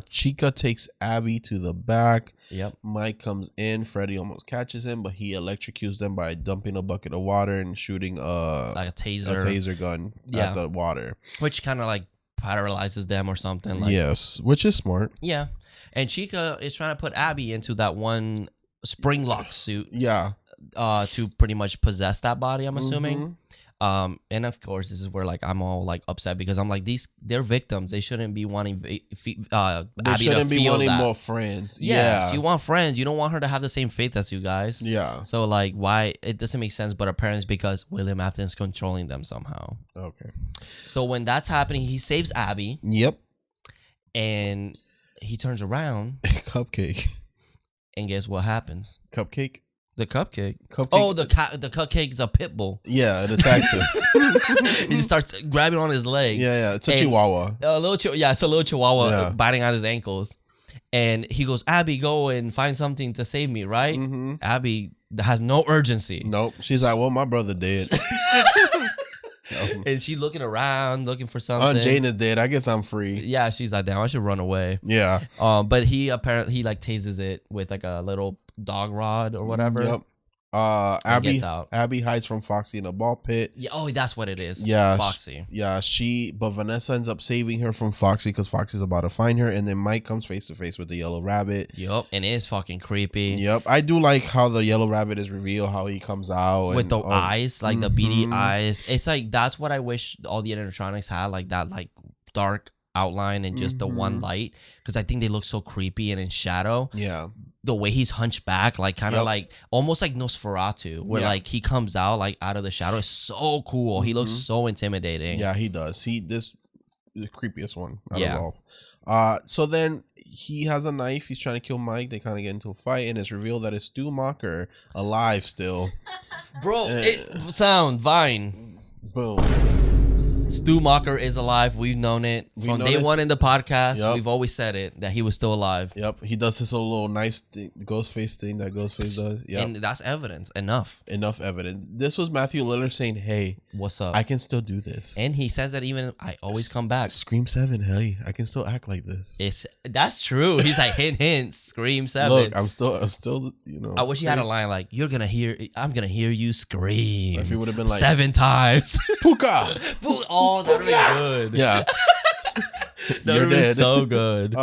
Chica takes Abby to the back. Yep. Mike comes in. Freddy almost catches him, but he electrocutes them by dumping a bucket of water and shooting like a taser gun at the water, which kind of like paralyzes them or something. Like, yes, which is smart. Yeah, and Chica is trying to put Abby into that one spring lock suit. Yeah. To pretty much possess that body, I'm assuming. And of course, this is where like I'm all like upset because I'm like, they're victims. They shouldn't be wanting Abby to feel wanting that. more friends. Yeah, you want friends. You don't want her to have the same faith as you guys. Yeah. So like, why it doesn't make sense? But apparently, it's because William Afton is controlling them somehow. Okay. So when that's happening, he saves Abby. Yep. And he turns around. Cupcake. And guess what happens? Cupcake. The cupcake. Oh, the cupcake is a pit bull. Yeah, it attacks him. He just starts grabbing on his leg. Yeah, it's a chihuahua. It's a little chihuahua biting at his ankles. And he goes, Abby, go and find something to save me, right? Abby has no urgency. Nope. She's like, well, my brother did. And she's looking around, looking for something. Aunt Jane is dead. I guess I'm free. Yeah, she's like, damn, I should run away. Yeah. But he like tases it with like a little dog rod or whatever. Yep. Abby hides from Foxy in a ball pit. Yeah. Oh, that's what it is. Yeah. Foxy. But Vanessa ends up saving her from Foxy because Foxy's about to find her, and then Mike comes face to face with the yellow rabbit. Yep. And it is fucking creepy. Yep. I do like how the yellow rabbit is revealed, how he comes out with the eyes, like the beady eyes. It's like that's what I wish all the animatronics had, like that, like dark outline and just the one light, because I think they look so creepy and in shadow. Yeah. The way he's hunched back, like kind of like almost like Nosferatu, where like he comes out like out of the shadow. It's so cool. He looks so intimidating. Yeah, he does. This the creepiest one out of all. So then he has a knife. He's trying to kill Mike. They kind of get into a fight, and it's revealed that it's Stu Macher alive still. Bro, sound Vine. Boom. Stu Macher is alive. We've known it from day one in the podcast. Yep. We've always said it that he was still alive. Yep, he does this little knife thing, Ghostface thing that Ghostface does. Yep. And that's evidence. Enough Evidence. This was Matthew Lillard saying, "Hey, what's up?" I can still do this." And he says that even I always come back. Scream 7, hey, I can still act like this. That's true. He's like hint, Scream 7. Look, I'm still, I wish he had a line like, I'm gonna hear you scream. If he would have been like 7 times. Puka. Oh, that would have been good. Yeah. That would have been so good.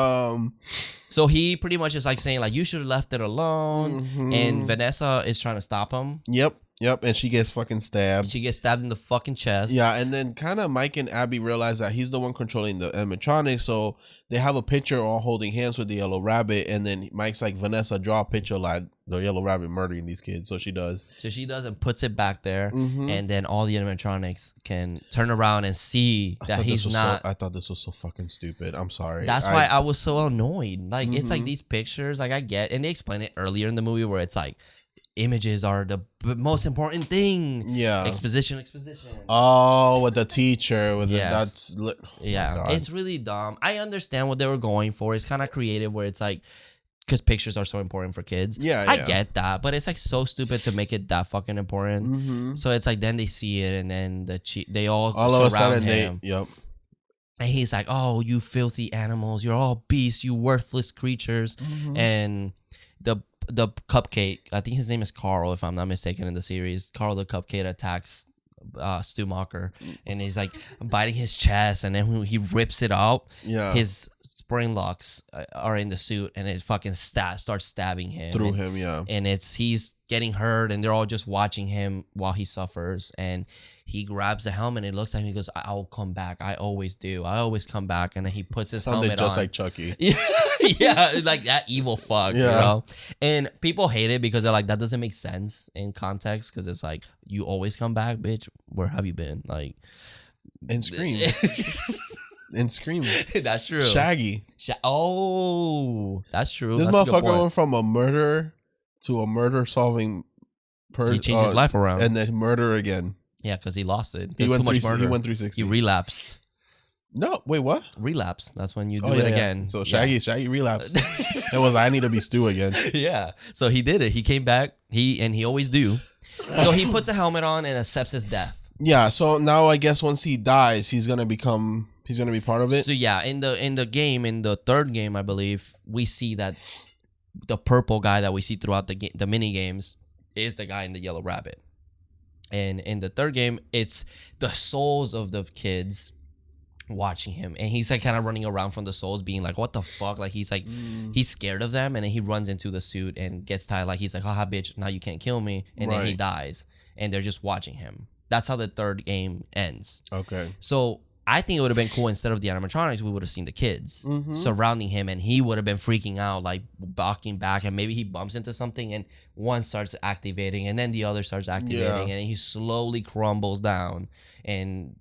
So he pretty much is like saying like, you should have left it alone. Mm-hmm. And Vanessa is trying to stop him. Yep, and she gets fucking stabbed. She gets stabbed in the fucking chest. Yeah, and then kind of Mike and Abby realize that he's the one controlling the animatronics, so they have a picture all holding hands with the yellow rabbit, and then Mike's like, Vanessa, draw a picture like the yellow rabbit murdering these kids, so she does. So she does and puts it back there, and then all the animatronics can turn around and see that he's not. I thought this was so fucking stupid. I'm sorry. That's why I was so annoyed. Like, it's like these pictures, like I get, and they explain it earlier in the movie where it's like, images are the most important thing. Yeah. Exposition. Oh, with the teacher. Yes. Yeah. God. It's really dumb. I understand what they were going for. It's kind of creative where it's like, because pictures are so important for kids. Yeah, I get that. But it's like so stupid to make it that fucking important. So it's like, then they see it and then they all of a sudden him. Yep. And he's like, oh, you filthy animals. You're all beasts. You worthless creatures. And the cupcake, I think his name is Carl, if I'm not mistaken, in the series. Carl the cupcake attacks Stu Macher, and he's like biting his chest, and then when he rips it out, his spring locks are in the suit, and it fucking starts stabbing him through him, yeah. And he's getting hurt, and they're all just watching him while he suffers, and he grabs the helmet, and it looks like he goes, I'll come back. I always do. I always come back. And then he puts his helmet just on. like Chucky. Yeah, like that evil fuck, you know? And people hate it because they're like, that doesn't make sense in context, because it's like, you always come back, bitch. Where have you been? Like, and Scream. And Scream. That's true. Shaggy. Oh, that's true. This that's motherfucker went from a murder to a murder-solving person. He changed his life around. And then murder again. Yeah, because he lost it. He went 360. He relapsed. No, wait, what? Relapse. That's when you do it again. Yeah. So Shaggy relapsed. It was, I need to be Stu again. Yeah. So he did it. He came back. He always do. So he puts a helmet on and accepts his death. Yeah. So now I guess once he dies, he's gonna be part of it. So yeah, in the third game, I believe, we see that the purple guy that we see throughout the mini games is the guy in the yellow rabbit. And in the third game, it's the souls of the kids watching him, and he's like kind of running around from the souls being like, what the fuck? Like he's like he's scared of them, and then he runs into the suit and gets tired, like he's like, haha bitch, now you can't kill me, and then he dies, and they're just watching him. That's how the third game ends. Okay. So I think it would have been cool, instead of the animatronics, we would have seen the kids surrounding him, and he would have been freaking out, like barking back, and maybe he bumps into something and one starts activating and then the other starts activating, and he slowly crumbles down, and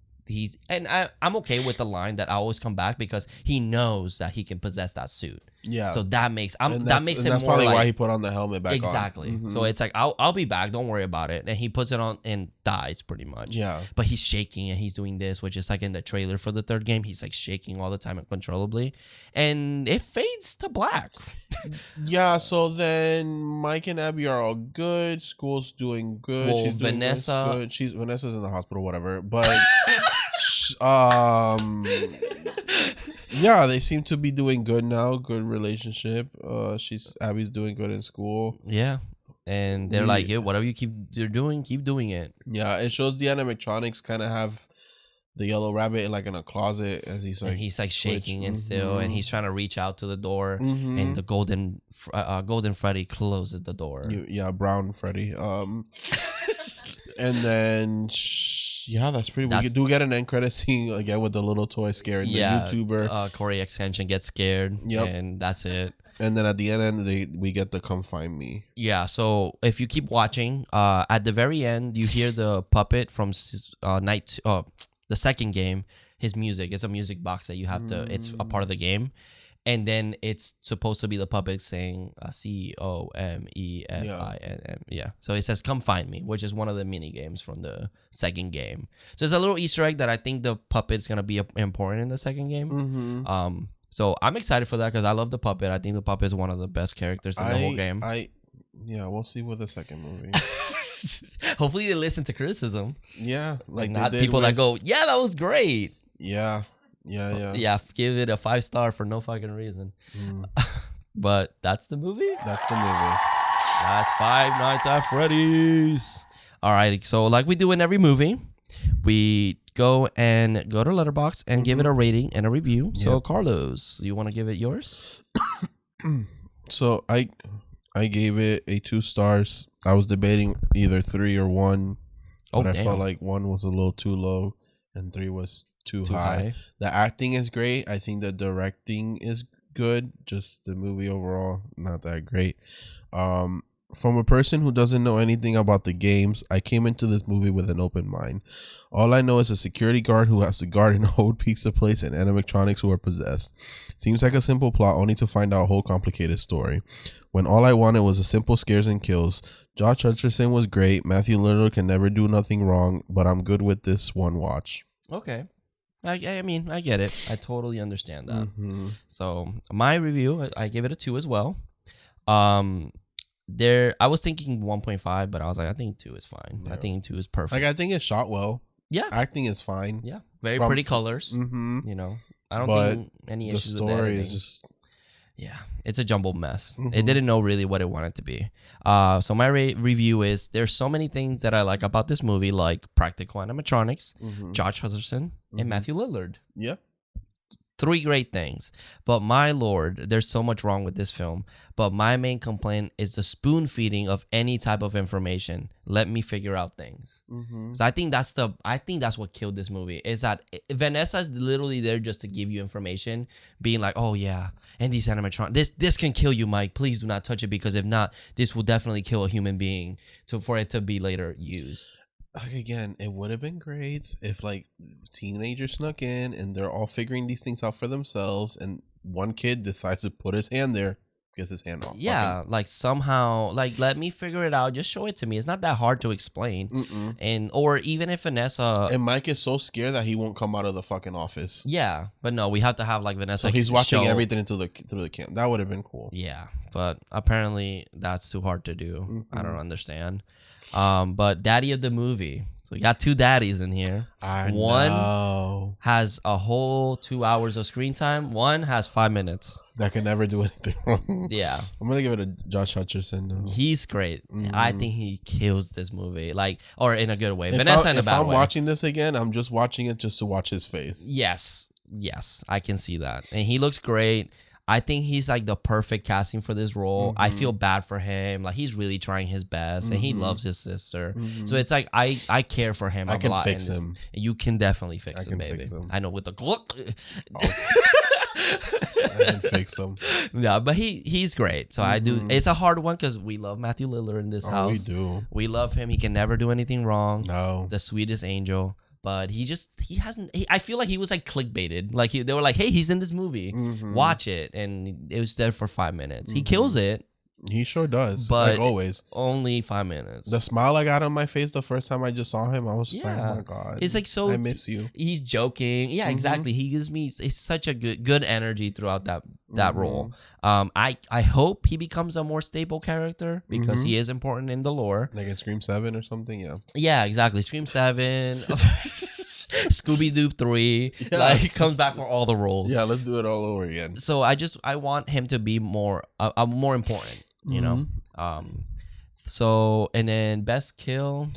I'm okay with the line that I always come back, because he knows that he can possess that suit. Yeah. So that makes it more that's probably why he put on the helmet back on. Exactly. So it's like, I'll be back, don't worry about it. And he puts it on and dies pretty much. Yeah. But he's shaking and he's doing this, which is like in the trailer for the third game, he's like shaking all the time uncontrollably. And it fades to black. Yeah, so then Mike and Abby are all good. School's doing good. Well, she's doing Vanessa, good. Vanessa's in the hospital, whatever. But yeah, they seem to be doing good now. Good relationship. Abby's doing good in school. Yeah. And they're like, yeah, whatever you're doing, keep doing it. Yeah, it shows the animatronics kind of have the yellow rabbit in a closet as he's like shaking and still, and he's trying to reach out to the door, and the golden Freddy closes the door. Brown Freddy. And then that's pretty. We do get an end credit scene again with the little toy scaring the YouTuber. Corey Extension gets scared. Yep. And that's it. And then at the end, we get the "Come Find Me." Yeah. So if you keep watching, at the very end, you hear the puppet from the second game. His music. It's a music box that you have to. It's a part of the game. and then it's supposed to be the puppet saying COMEFINN. Yeah. So it says "Come find me," which is one of the mini games from the second game. So it's a little Easter egg that I think the puppet's gonna be important in the second game. Mm-hmm. So I'm excited for that because I love the puppet. I think the puppet is one of the best characters in the whole game. Yeah, we'll see with the second movie. Hopefully they listen to criticism. Yeah, like not people that go, yeah, that was great. Yeah. Yeah, give it a 5-star for no fucking reason. But that's the movie? That's the movie. That's Five Nights at Freddy's. All right, so like we do in every movie, we go to Letterboxd and give it a rating and a review. So Carlos, you want to give it yours? So I gave it a 2 stars. I was debating either 3 or 1, but I felt like 1 was a little too low and 3 was too high. The acting is great. I think the directing is good. Just the movie overall, not that great. From a person who doesn't know anything about the games, I came into this movie with an open mind. All I know is a security guard who has to guard an old pizza place and animatronics who are possessed. Seems like a simple plot, only to find out a whole complicated story. When all I wanted was a simple scares and kills. Josh Hutcherson was great. Matthew Lillard can never do nothing wrong, but I'm good with this one watch. Okay. I mean, I get it. I totally understand that. So my review, I give it a 2 as well. I was thinking 1.5, but I was like, I think 2 is fine. I think 2 is perfect. Like, I think it's shot well. Yeah. Acting is fine. Yeah. Very pretty colors. You know, I don't think any issues with that. The story is just... Yeah, it's a jumbled mess. It didn't know really what it wanted to be. So my review is there's so many things that I like about this movie, like practical animatronics, Josh Hutcherson, and Matthew Lillard. Yeah. 3 great things. But my lord, there's so much wrong with this film. But my main complaint is the spoon feeding of any type of information. Let me figure out things. So I think that's what killed this movie. Is that Vanessa is literally there just to give you information, being like, oh yeah, and these animatronics, this can kill you, Mike. Please do not touch it, because if not, this will definitely kill a human being for it to be later used. Like, again, it would have been great if like teenagers snuck in and they're all figuring these things out for themselves, and one kid decides to put his hand there, gets his hand off. Yeah, like somehow, like, let me figure it out. Just show it to me. It's not that hard to explain. And or even if Vanessa and Mike is so scared that he won't come out of the fucking office. Yeah, but no, we have to have like Vanessa. So he's watching everything through the camera. That would have been cool. Yeah, but apparently that's too hard to do. I don't understand. But daddy of the movie. So we got 2 daddies in here. One has a whole 2 hours of screen time. One has 5 minutes. That can never do anything wrong. Yeah. I'm going to give it a Josh Hutcherson. Though. He's great. I think he kills this movie. Like, or in a good way. Vanessa in a bad way. If I'm watching this again, I'm just watching it just to watch his face. Yes. I can see that. And he looks great. I think he's like the perfect casting for this role. I feel bad for him. Like, he's really trying his best, and he loves his sister. So it's like I care for him. I can fix him. You can definitely fix him, baby. Fix him. I know with the I can fix him. Yeah, but he's great. So I do. It's a hard one because we love Matthew Lillard in this house. We do. We love him. He can never do anything wrong. No, the sweetest angel. But he hasn't. I feel like he was like clickbaited. Like they were like, "Hey, he's in this movie. Watch it," and it was there for 5 minutes. He kills it. He sure does. But like always, only 5 minutes. The smile I got on my face the first time I just saw him, I was just like, "Oh my god!" It's like so. I miss you. He's joking. Yeah, exactly. He gives me such a good energy throughout that role. I hope he becomes a more stable character because he is important in the lore. Like in Scream 7 or something. Yeah. Yeah, exactly. Scream 7. Scooby-Doo 3, like, comes back for all the roles. Yeah, let's do it all over again. So I want him to be more important, you know. So, and then best kill,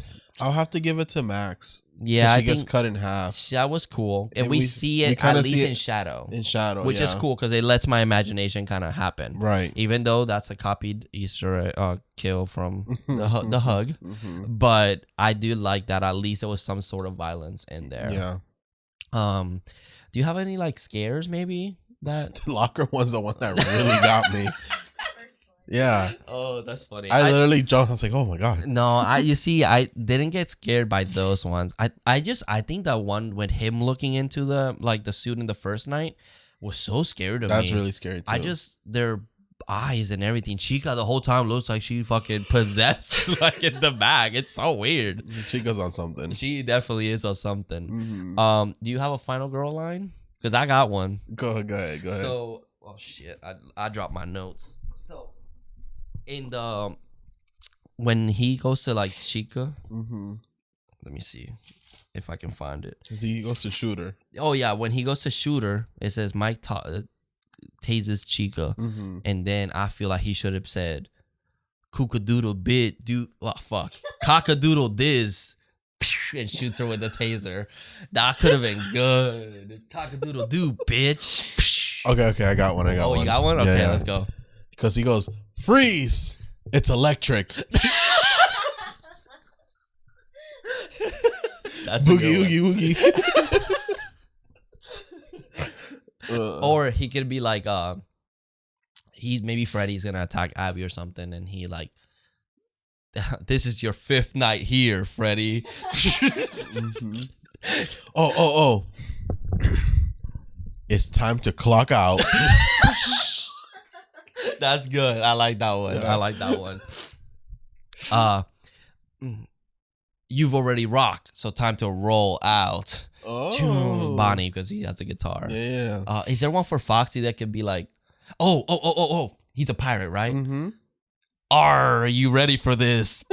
I'll have to give it to Max. Yeah, she gets cut in half. That was cool, and we see it at least in shadow. In shadow, which is cool because it lets my imagination kind of happen. Right. Even though that's a copied Easter kill from the hug, but I do like that at least there was some sort of violence in there. Yeah. Do you have any like scares maybe that the locker one's the one that really got me. Yeah. Oh, that's funny. I literally jumped. I was like, "Oh my god!" No, you see, I didn't get scared by those ones. I think that one with him looking into the suit in the first night was so scary to me. That's really scary too. Their eyes and everything. Chica the whole time looks like she fucking possessed, like in the back. It's so weird. Chica's on something. She definitely is on something. Do you have a final girl line? Because I got one. Go ahead. So, oh shit, I dropped my notes. So, in the when he goes to like Chica, let me see if I can find it. He goes to shoot her. Oh yeah, when he goes to shoot her, it says Mike tases Chica, and then I feel like he should have said, "Kookadoodle bit, dude." Oh fuck, cockadoodle diz. And shoots her with the taser. That could have been good. Cockadoodle do, bitch. Okay, I got one. Oh, you got one? Okay, yeah. Let's go. Because he goes, freeze! It's electric. That's boogie, oogie. Or he could be like, maybe Freddy's gonna attack Abby or something, and he like, this is your 5th night here, Freddy. Oh. It's time to clock out. That's good. I like that one. Yeah. I like that one. You've already rocked, so time to roll out. Oh. Bonnie, because he has a guitar. Yeah. Is there one for Foxy that could be like, oh. He's a pirate, right? Mm-hmm. Are you ready for this?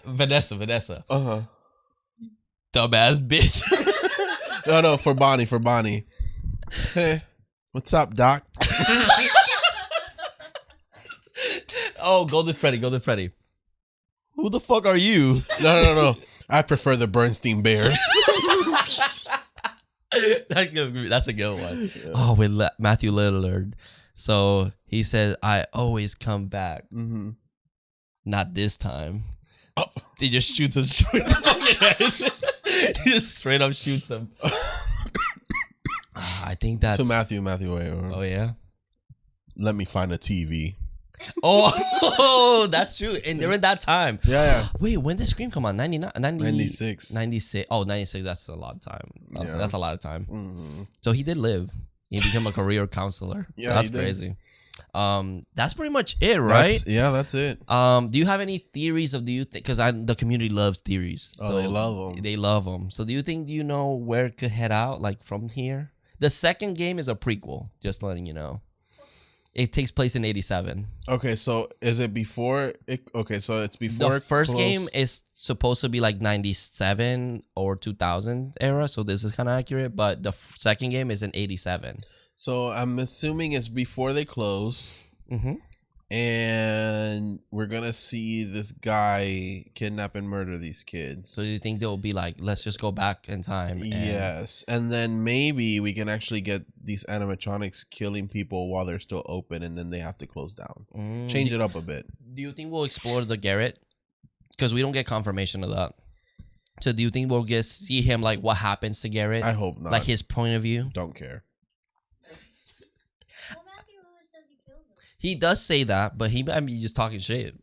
Vanessa. Dumbass bitch. No, for Bonnie. Hey, what's up, Doc? Oh, Golden Freddy. Who the fuck are you? No. I prefer the Bernstein Bears. That's a good one. Yeah. Oh, with Matthew Lillard. So he says, I always come back. Mm-hmm. Not this time. Oh. He just shoots him straight in the fucking head. He just straight up shoots him. I think that's... To Matthew, wait. Oh, yeah? Let me find a TV. Oh, that's true. And during that time. Yeah. Wait, when did Scream come on? 96. 96. Oh, 96. That's a lot of time. That's a lot of time. Mm-hmm. So he did live. He became a career counselor. Yeah, so that's crazy. That's pretty much it, right? That's it. Do you have any theories of, do you think, because the community loves theories. Oh, so they love them. They love them. So do you think, you know where it could head out, like from here? The second game is a prequel, just letting you know. It takes place in 87. Okay, so is it before it? Okay, so it's before the first game is supposed to be like 97 or 2000 era, so this is kind of accurate. But the second game is in 87. So I'm assuming it's before they close. Mm-hmm. And we're gonna see this guy kidnap and murder these kids. So you think they'll be like, let's just go back in time? Yes, and then maybe we can actually get these animatronics killing people while they're still open, and then they have to close down. Change it up a bit. Do you think we'll explore the Garrett? Because we don't get confirmation of that. So do you think we'll see him, like what happens to Garrett? I hope not. Like his point of view? Don't care. He does say that, but he might be just talking shit.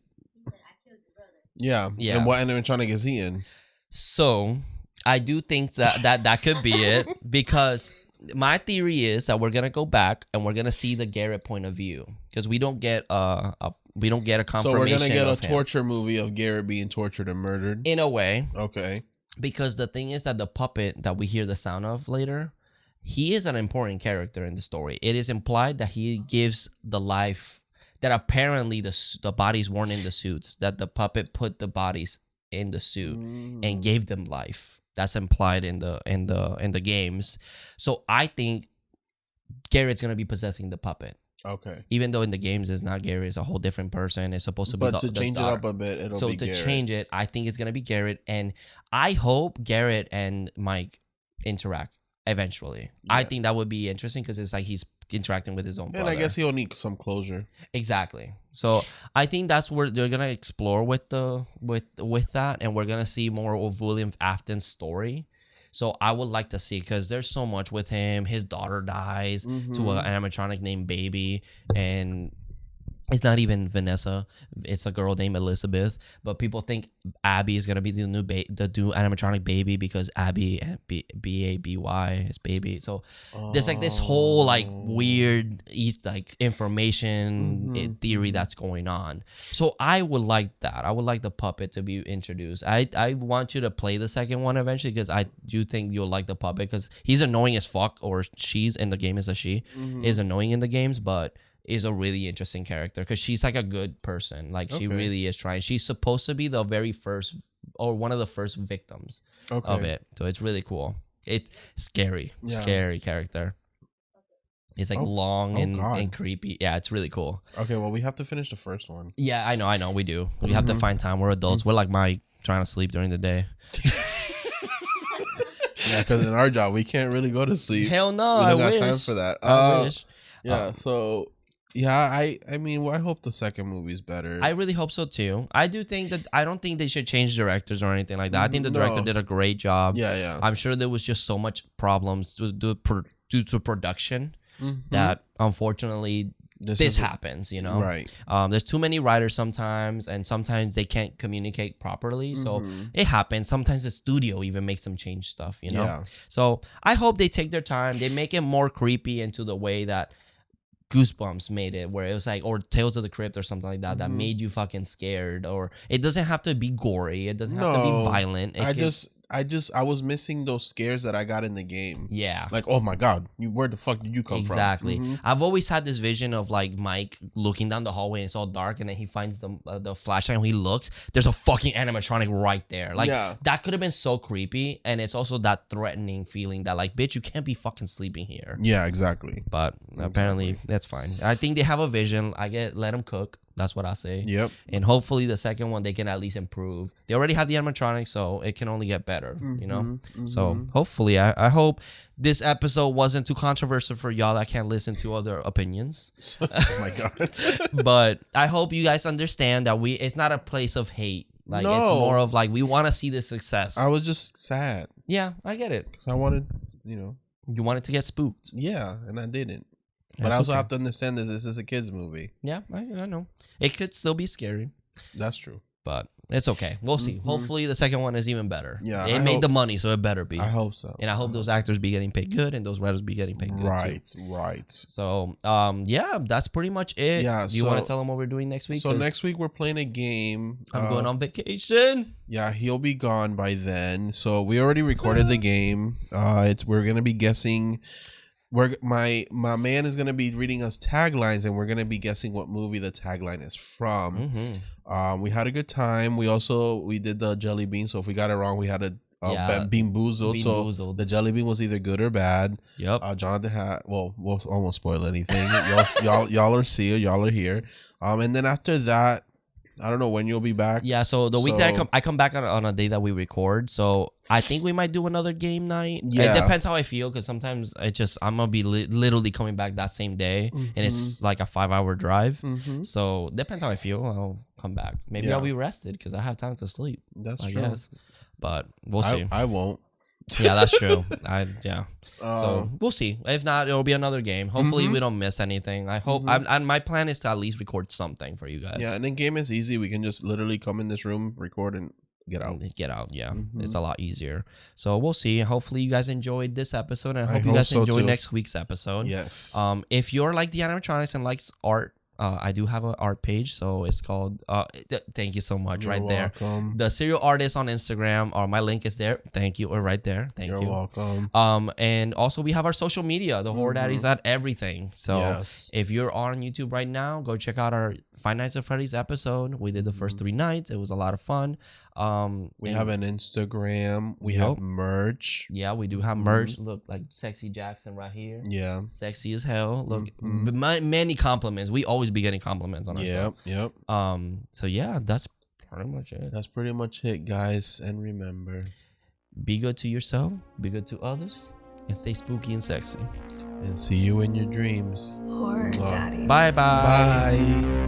He said, I killed your brother. Yeah. And what animatronic is he in? So I do think that could be it, because my theory is that we're gonna go back and we're gonna see the Garrett point of view, because we don't get a confirmation. So we're gonna get a him. torture movie of Garrett being tortured and murdered. In a way. Okay. Because the thing is that the puppet that we hear the sound of later, he is an important character in the story. It is implied that he gives the life, that apparently the bodies weren't in the suits, that the puppet put the bodies in the suit and gave them life. That's implied in the games. So I think Garrett's gonna be possessing the puppet. Okay. Even though in the games it's not Garrett, it's a whole different person. It's supposed to be. But to change it up a bit, it'll be Garrett. So to change it, I think it's gonna be Garrett, and I hope Garrett and Mike interact eventually. Yeah. I think that would be interesting, because it's like he's interacting with his own brother. And I guess he'll need some closure. Exactly. So I think that's where they're gonna explore with that, and we're gonna see more of William Afton's story. So I would like to see, because there's so much with him. His daughter dies to an animatronic named Baby, and It's not even Vanessa. It's a girl named Elizabeth. But people think Abby is gonna be the new animatronic baby because Abby Baby is baby. So there's like this whole like weird like information theory that's going on. So I would like that. I would like the puppet to be introduced. I want you to play the second one eventually because I do think you'll like the puppet because he's annoying as fuck, or she's in the game as a she is annoying in the games, but is a really interesting character because she's like a good person. Like she really is trying. She's supposed to be the very first or one of the first victims of it. So it's really cool. It's scary character. It's like long and creepy. Yeah, it's really cool. Okay, well, we have to finish the first one. Yeah, I know. We do. We have to find time. We're adults. We're like Mike trying to sleep during the day. Yeah, because in our job, we can't really go to sleep. Hell no, we don't I got wish. time for that. I wish. Yeah, so... Yeah, I mean, well, I hope the second movie's better. I really hope so too. I do think that I don't think they should change directors or anything like that. I think the director did a great job. Yeah. I'm sure there was just so much problems due to production that unfortunately this happens, you know? Right. There's too many writers sometimes, and sometimes they can't communicate properly. So it happens. Sometimes the studio even makes them change stuff, you know? Yeah. So I hope they take their time. They make it more creepy into the way that Goosebumps made it, where it was like, or Tales of the Crypt or something like that, that made you fucking scared. Or it doesn't have to be gory. It doesn't have to be violent. I was missing those scares that I got in the game. Yeah. Like, oh my God, where the fuck did you come from? Exactly. I've always had this vision of like Mike looking down the hallway and it's all dark, and then he finds the flashlight and he looks, there's a fucking animatronic right there. Like that could have been so creepy, and it's also that threatening feeling that like, bitch, you can't be fucking sleeping here. Yeah, exactly. But apparently that's fine. I think they have a vision. Let them cook. That's what I say. Yep. And hopefully the second one they can at least improve. They already have the animatronics, so it can only get better, you know? So hopefully I hope this episode wasn't too controversial for y'all that can't listen to other opinions. Oh my God. But I hope you guys understand that it's not a place of hate. Like it's more of like, we want to see the success. I was just sad. Yeah, I get it. Because I wanted, you wanted to get spooked. Yeah, and I didn't. But I also have to understand that this is a kid's movie. Yeah, I know. It could still be scary. That's true. But it's okay. We'll see. Hopefully the second one is even better. Yeah. It made the money, so it better be. I hope so. And I hope those actors be getting paid good and those writers be getting paid good too. Right. So, yeah, that's pretty much it. Yeah. Do you want to tell them what we're doing next week? So next week we're playing a game. I'm going on vacation. Yeah, he'll be gone by then. So we already recorded the game. We're gonna be guessing. My man is gonna be reading us taglines, and we're gonna be guessing what movie the tagline is from. We had a good time. We did the jelly bean. So if we got it wrong, we had a bean boozled. So the jelly bean was either good or bad. Yep. Jonathan had we'll won't spoil anything. y'all are here. And then after that, I don't know when you'll be back. Yeah, so the week that I come back on a day that we record. So I think we might do another game night. Yeah. It depends how I feel, because sometimes I'm gonna be literally coming back that same day, and it's like a 5-hour drive. So depends how I feel. I'll come back. Maybe I'll be rested because I have time to sleep. That's true. Guess. But we'll see. I won't. Yeah, that's true. So we'll see. If not, it'll be another game. Hopefully we don't miss anything. I hope. My plan is to at least record something for you guys. Yeah, and then game is easy. We can just literally come in this room, record, and get out. Yeah. It's a lot easier. So we'll see. Hopefully you guys enjoyed this episode, and I hope you guys enjoy next week's episode. Yes. If you're like the animatronics and likes art, I do have an art page, so it's called thank you so much. You're welcome. There, the Serial Artist on Instagram, or my link is there. Thank you, or right there. You're welcome. And also we have our social media, the Horror Daddies at everything. So if you're on YouTube right now, go check out our Five Nights at Freddy's episode. We did the first 3 nights. It was a lot of fun. We have an Instagram. We have merch. Yeah, we do have merch. Look, like Sexy Jackson right here. Yeah, sexy as hell. Look, many compliments. We always be getting compliments on ourselves. Yep. So yeah, that's pretty much it. Guys. And remember, be good to yourself, be good to others, and stay spooky and sexy. And see you in your dreams. Horror Daddies. Bye. Bye.